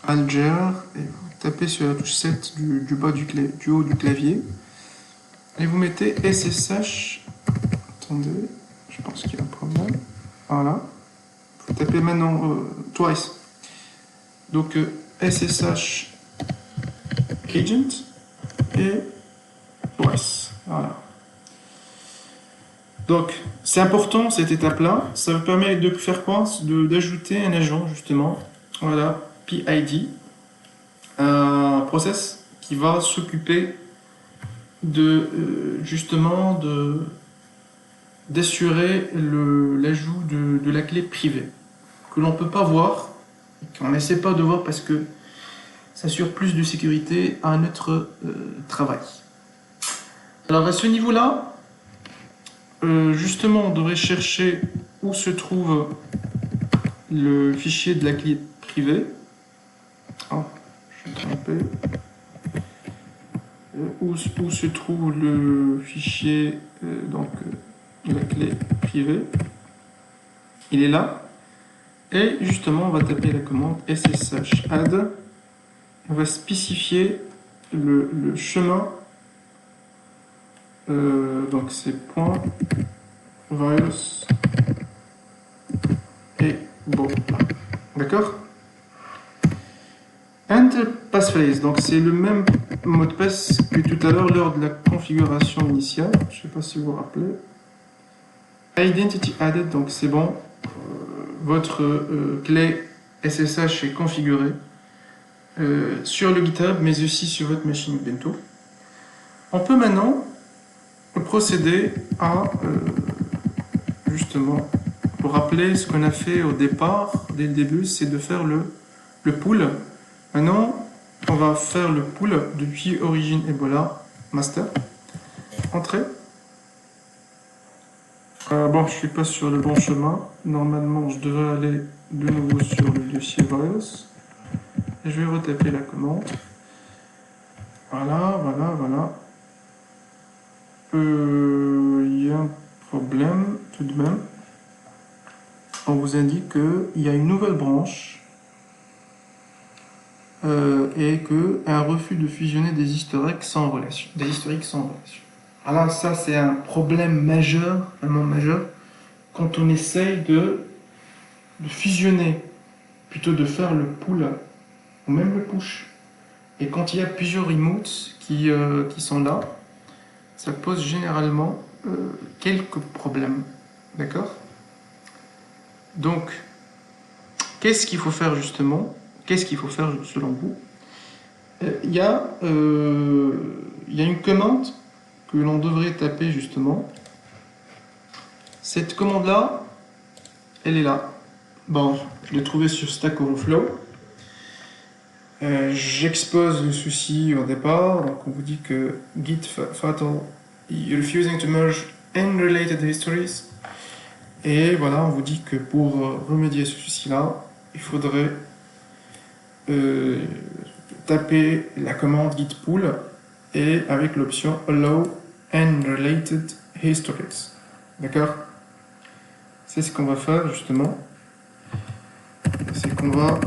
alger, et vous tapez sur la touche 7 du bas du haut du clavier, et vous mettez SSH, attendez, je pense qu'il y a un problème, voilà, vous tapez maintenant twice, donc SSH agent et twice, voilà. Donc, c'est important cette étape-là. Ça vous permet de faire quoi? D'ajouter un agent, justement. Voilà, PID. Un process qui va s'occuper justement d'assurer l'ajout de la clé privée. Que l'on ne peut pas voir, qu'on n'essaie pas de voir parce que ça assure plus de sécurité à notre travail. Alors, à ce niveau-là, justement, on devrait chercher où se trouve le fichier de la clé privée. Ah, je suis trompé. Où se trouve le fichier de la clé privée. Il est là. Et justement, on va taper la commande SSH add. On va spécifier le chemin. Donc c'est point virus et bon, d'accord. Enter passphrase, donc c'est le même mot de passe que tout à l'heure lors de la configuration initiale. Je ne sais pas si vous vous rappelez. Identity added, donc c'est bon. Votre clé SSH est configurée sur le GitHub, mais aussi sur votre machine Ubuntu. On peut maintenant procéder à justement, pour rappeler ce qu'on a fait au départ, dès le début, c'est de faire le pull. Maintenant, on va faire le pull depuis origine Ebola master. Entrée. Bon, je suis pas sur le bon chemin. Normalement, je devrais aller de nouveau sur le dossier virus. Et je vais retaper la commande. Voilà, voilà, voilà. Il y a un problème tout de même. On vous indique qu'il y a une nouvelle branche et qu'un refus de fusionner des historiques sans relation. Alors ça, c'est un problème majeur, vraiment majeur, quand on essaye de fusionner, plutôt de faire le pull ou même le push. Et quand il y a plusieurs remotes qui sont là, ça pose généralement quelques problèmes. D'accord? Donc, qu'est-ce qu'il faut faire justement? Qu'est-ce qu'il faut faire selon vous? Il y a une commande que l'on devrait taper justement. Cette commande-là, elle est là. Bon, je l'ai trouvée sur Stack Overflow. J'expose le souci au départ. Donc, on vous dit que git fatal, refusing to merge unrelated histories. Et voilà, on vous dit que pour remédier à ce souci-là, il faudrait tapez la commande git pull et avec l'option allow unrelated histories. D'accord? C'est ce qu'on va faire justement. C'est qu'on va,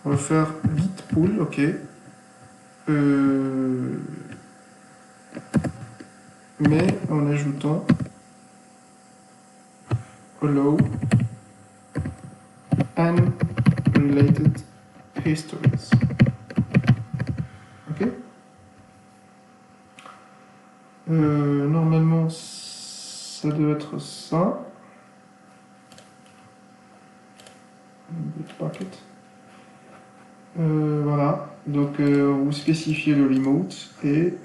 on va faire git pull, ok. Mais en ajoutant allow unrelated histories. Ok. Normalement, ça doit être ça. Bitbucket. Voilà. Donc, vous spécifiez le remote et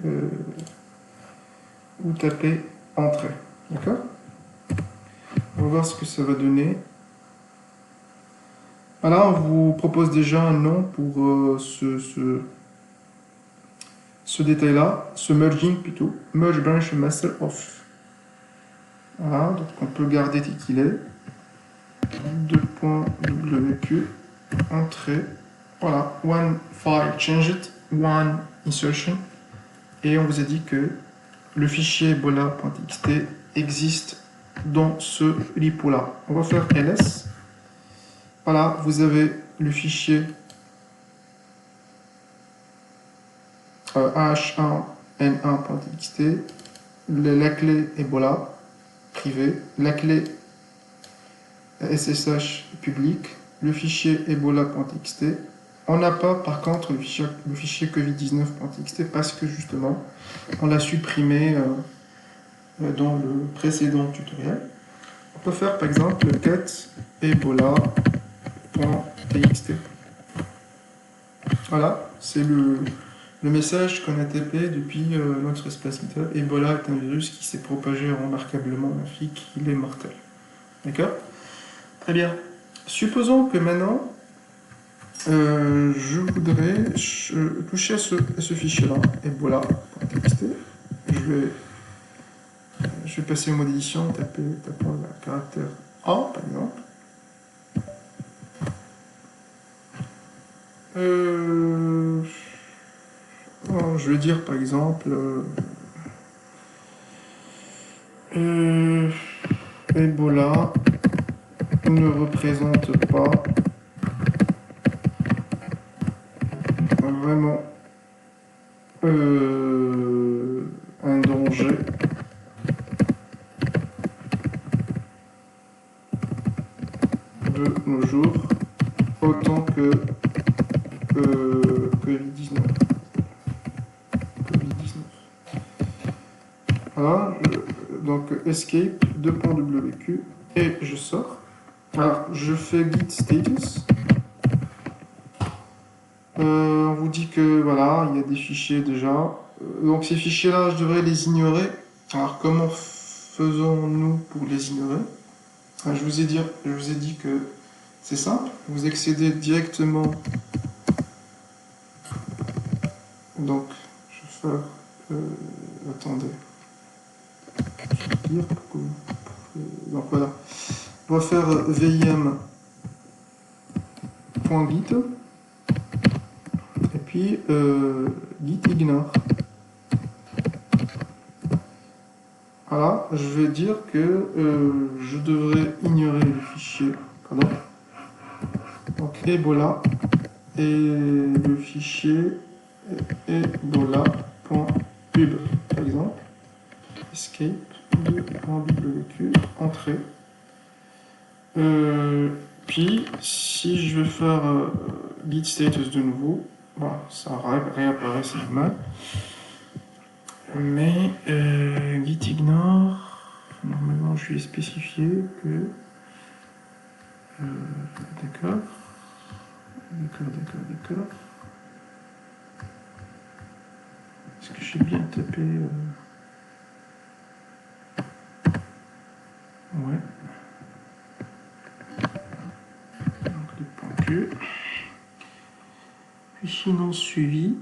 vous tapez entrée. D'accord? On va voir ce que ça va donner. Voilà, on vous propose déjà un nom pour ce détail-là, ce merging plutôt. Merge branch master off. Voilà, donc on peut garder tel qu'il est. 2.wq, entrée. Voilà, one file changed, one insertion. Et on vous a dit que le fichier ebola.txt existe dans ce repo-là. On va faire ls. Voilà, vous avez le fichier h1n1.txt, la clé Ebola privée, la clé SSH public, le fichier ebola.txt. On n'a pas par contre le fichier covid19.txt parce que justement on l'a supprimé dans le précédent tutoriel. On peut faire par exemple get ebola.txt. Voilà, c'est le message qu'on a tapé depuis notre espace GitHub. Ebola est un virus qui s'est propagé remarquablement en Afrique, il est mortel. D'accord? Très bien. Supposons que maintenant, je voudrais toucher à ce fichier-là, ebola.txt. Je vais passer au mode édition, tapant le caractère A, par exemple. Je vais dire, par exemple, Ebola ne représente pas vraiment un danger de nos jours autant que Covid-19. Voilà, donc escape 2.wq et je sors. Alors, je fais git status. On vous dit que voilà, il y a des fichiers déjà. Donc ces fichiers-là, je devrais les ignorer. Alors comment faisons-nous pour les ignorer? Je vous ai dit que c'est simple. Vous accédez directement. Donc, je vais faire. Attendez. Je vais dire pourquoi. Donc voilà. On va faire vim.git. Et puis git ignore. Voilà, je vais dire que je devrais ignorer le fichier. Pardon. Donc Ebola et le fichier ebola.pub par exemple. Escape 2.wq, entrée. Puis si je vais faire git status de nouveau, bon, ça réapparaît, c'est normal. Mais git ignore, normalement je lui ai spécifié que. D'accord. Est-ce que j'ai bien tapé Ouais. Donc les points Q. Puis sinon suivi.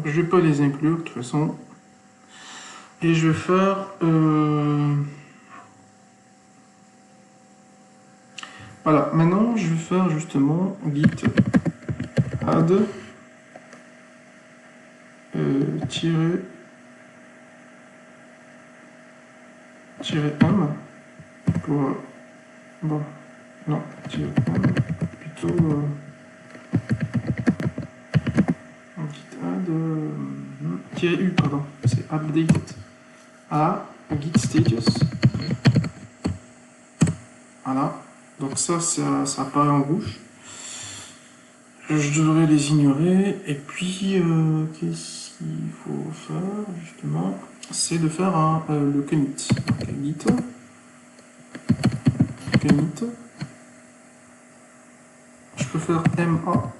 Donc je vais pas les inclure de toute façon. Et je vais faire... Voilà, maintenant je vais faire justement git add -m pour... bon, non, -m, plutôt... git add... -u, pardon, c'est update à git status. Voilà, donc ça apparaît en rouge. Je devrais les ignorer. Et puis, qu'est-ce qu'il faut faire justement? C'est de faire le commit. Donc, git commit. Je peux faire ma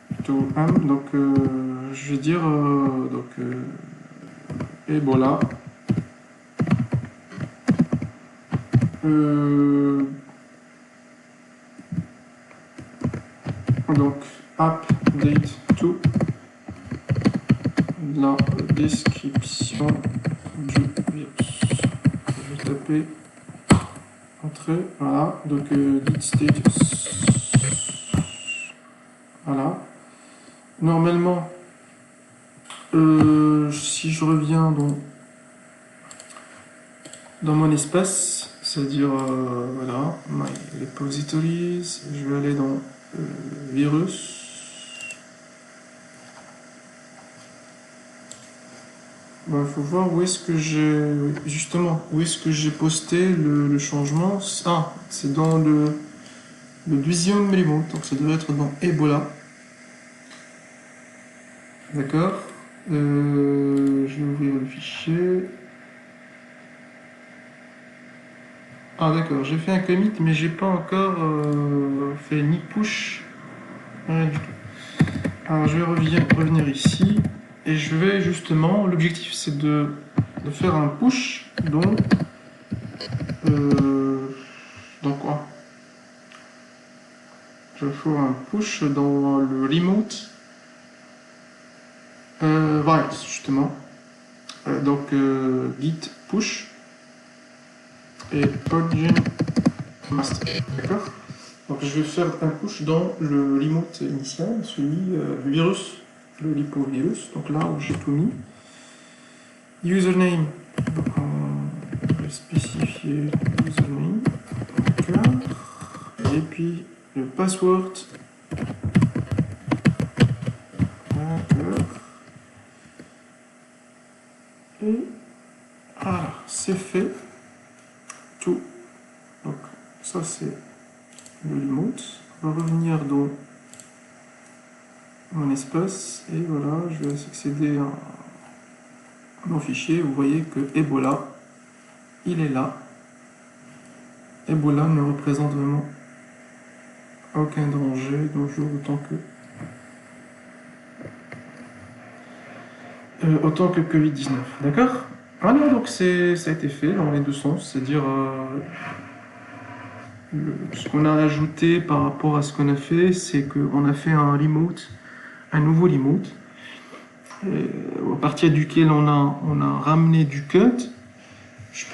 plutôt m. Donc, je vais dire Ebola. Donc, update to la description du virus. Je vais taper entrée, voilà, donc git status. Voilà. Normalement, si je reviens dans mon espace, c'est-à-dire, voilà, my repositories, je vais aller dans virus. Bon, il faut voir où est-ce que j'ai, justement, où est-ce que j'ai posté le changement. Ah, c'est dans le deuxième remote, donc ça devrait être dans Ebola. D'accord. Je vais ouvrir le fichier. Ah d'accord, j'ai fait un commit, mais j'ai pas encore fait ni push, rien du tout. Alors je vais revenir ici, et je vais justement, l'objectif c'est de faire un push dans quoi? Je vais faire un push dans le remote virus, justement. Donc git push et origin master, d'accord? Donc je vais faire un push dans le remote initial, celui le virus, le lipovirus, donc là où j'ai tout mis. Username, donc on va spécifier username, d'accord. Et puis le password, d'accord. Et voilà, c'est fait, tout. Donc ça c'est le remote. On va revenir dans mon espace et voilà, je vais accéder à mon fichier. Vous voyez que Ebola, il est là. Ebola ne représente vraiment aucun danger, autant que Covid-19, d'accord? Voilà, donc ça a été fait dans les deux sens, c'est-à-dire ce qu'on a ajouté par rapport à ce qu'on a fait, c'est qu'on a fait un nouveau remote, à partir duquel on a ramené du cut. Je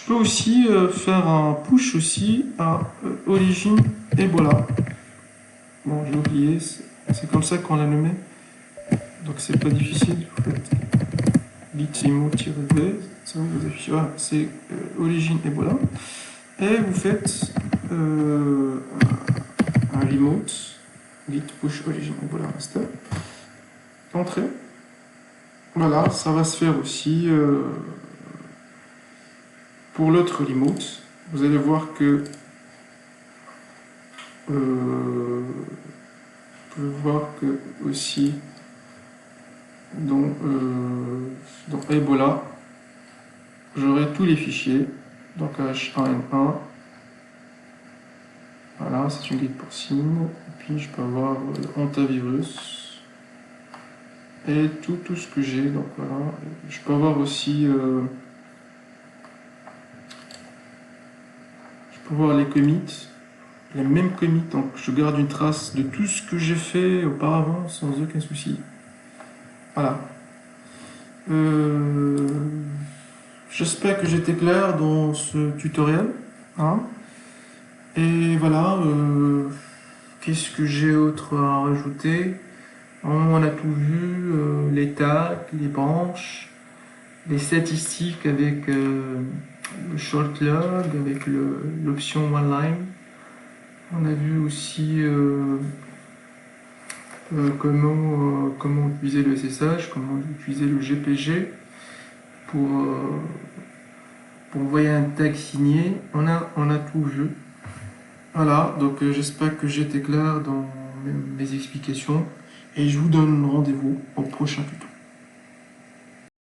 peux aussi faire un push aussi à origine Ebola. Bon, j'ai oublié, c'est comme ça qu'on l'a nommé. Donc c'est pas difficile, vous faites git remote-v, ça vous affiche, voilà, c'est origine Ebola. Et vous faites un remote, git push origin Ebola master, entrée. Voilà, ça va se faire aussi pour l'autre remote. Vous allez voir que vous pouvez voir que aussi dans Ebola, j'aurai tous les fichiers, donc H1N1. Voilà, c'est une guide porcine. Et puis je peux avoir hantavirus et tout ce que j'ai. Donc voilà, je peux avoir aussi je peux voir les commits les mêmes commits, donc je garde une trace de tout ce que j'ai fait auparavant sans aucun souci. Voilà. Euh, J'espère que j'étais clair dans ce tutoriel, hein. Et voilà, qu'est-ce que j'ai autre à rajouter? On a tout vu, les tags, les branches, les statistiques avec le short log, avec l'option OneLine. On a vu aussi comment utiliser le SSH, comment utiliser le GPG pour, euh, pour envoyer un tag signé. On a tout vu. Voilà, donc j'espère que j'étais clair dans mes explications et je vous donne rendez-vous au prochain tuto.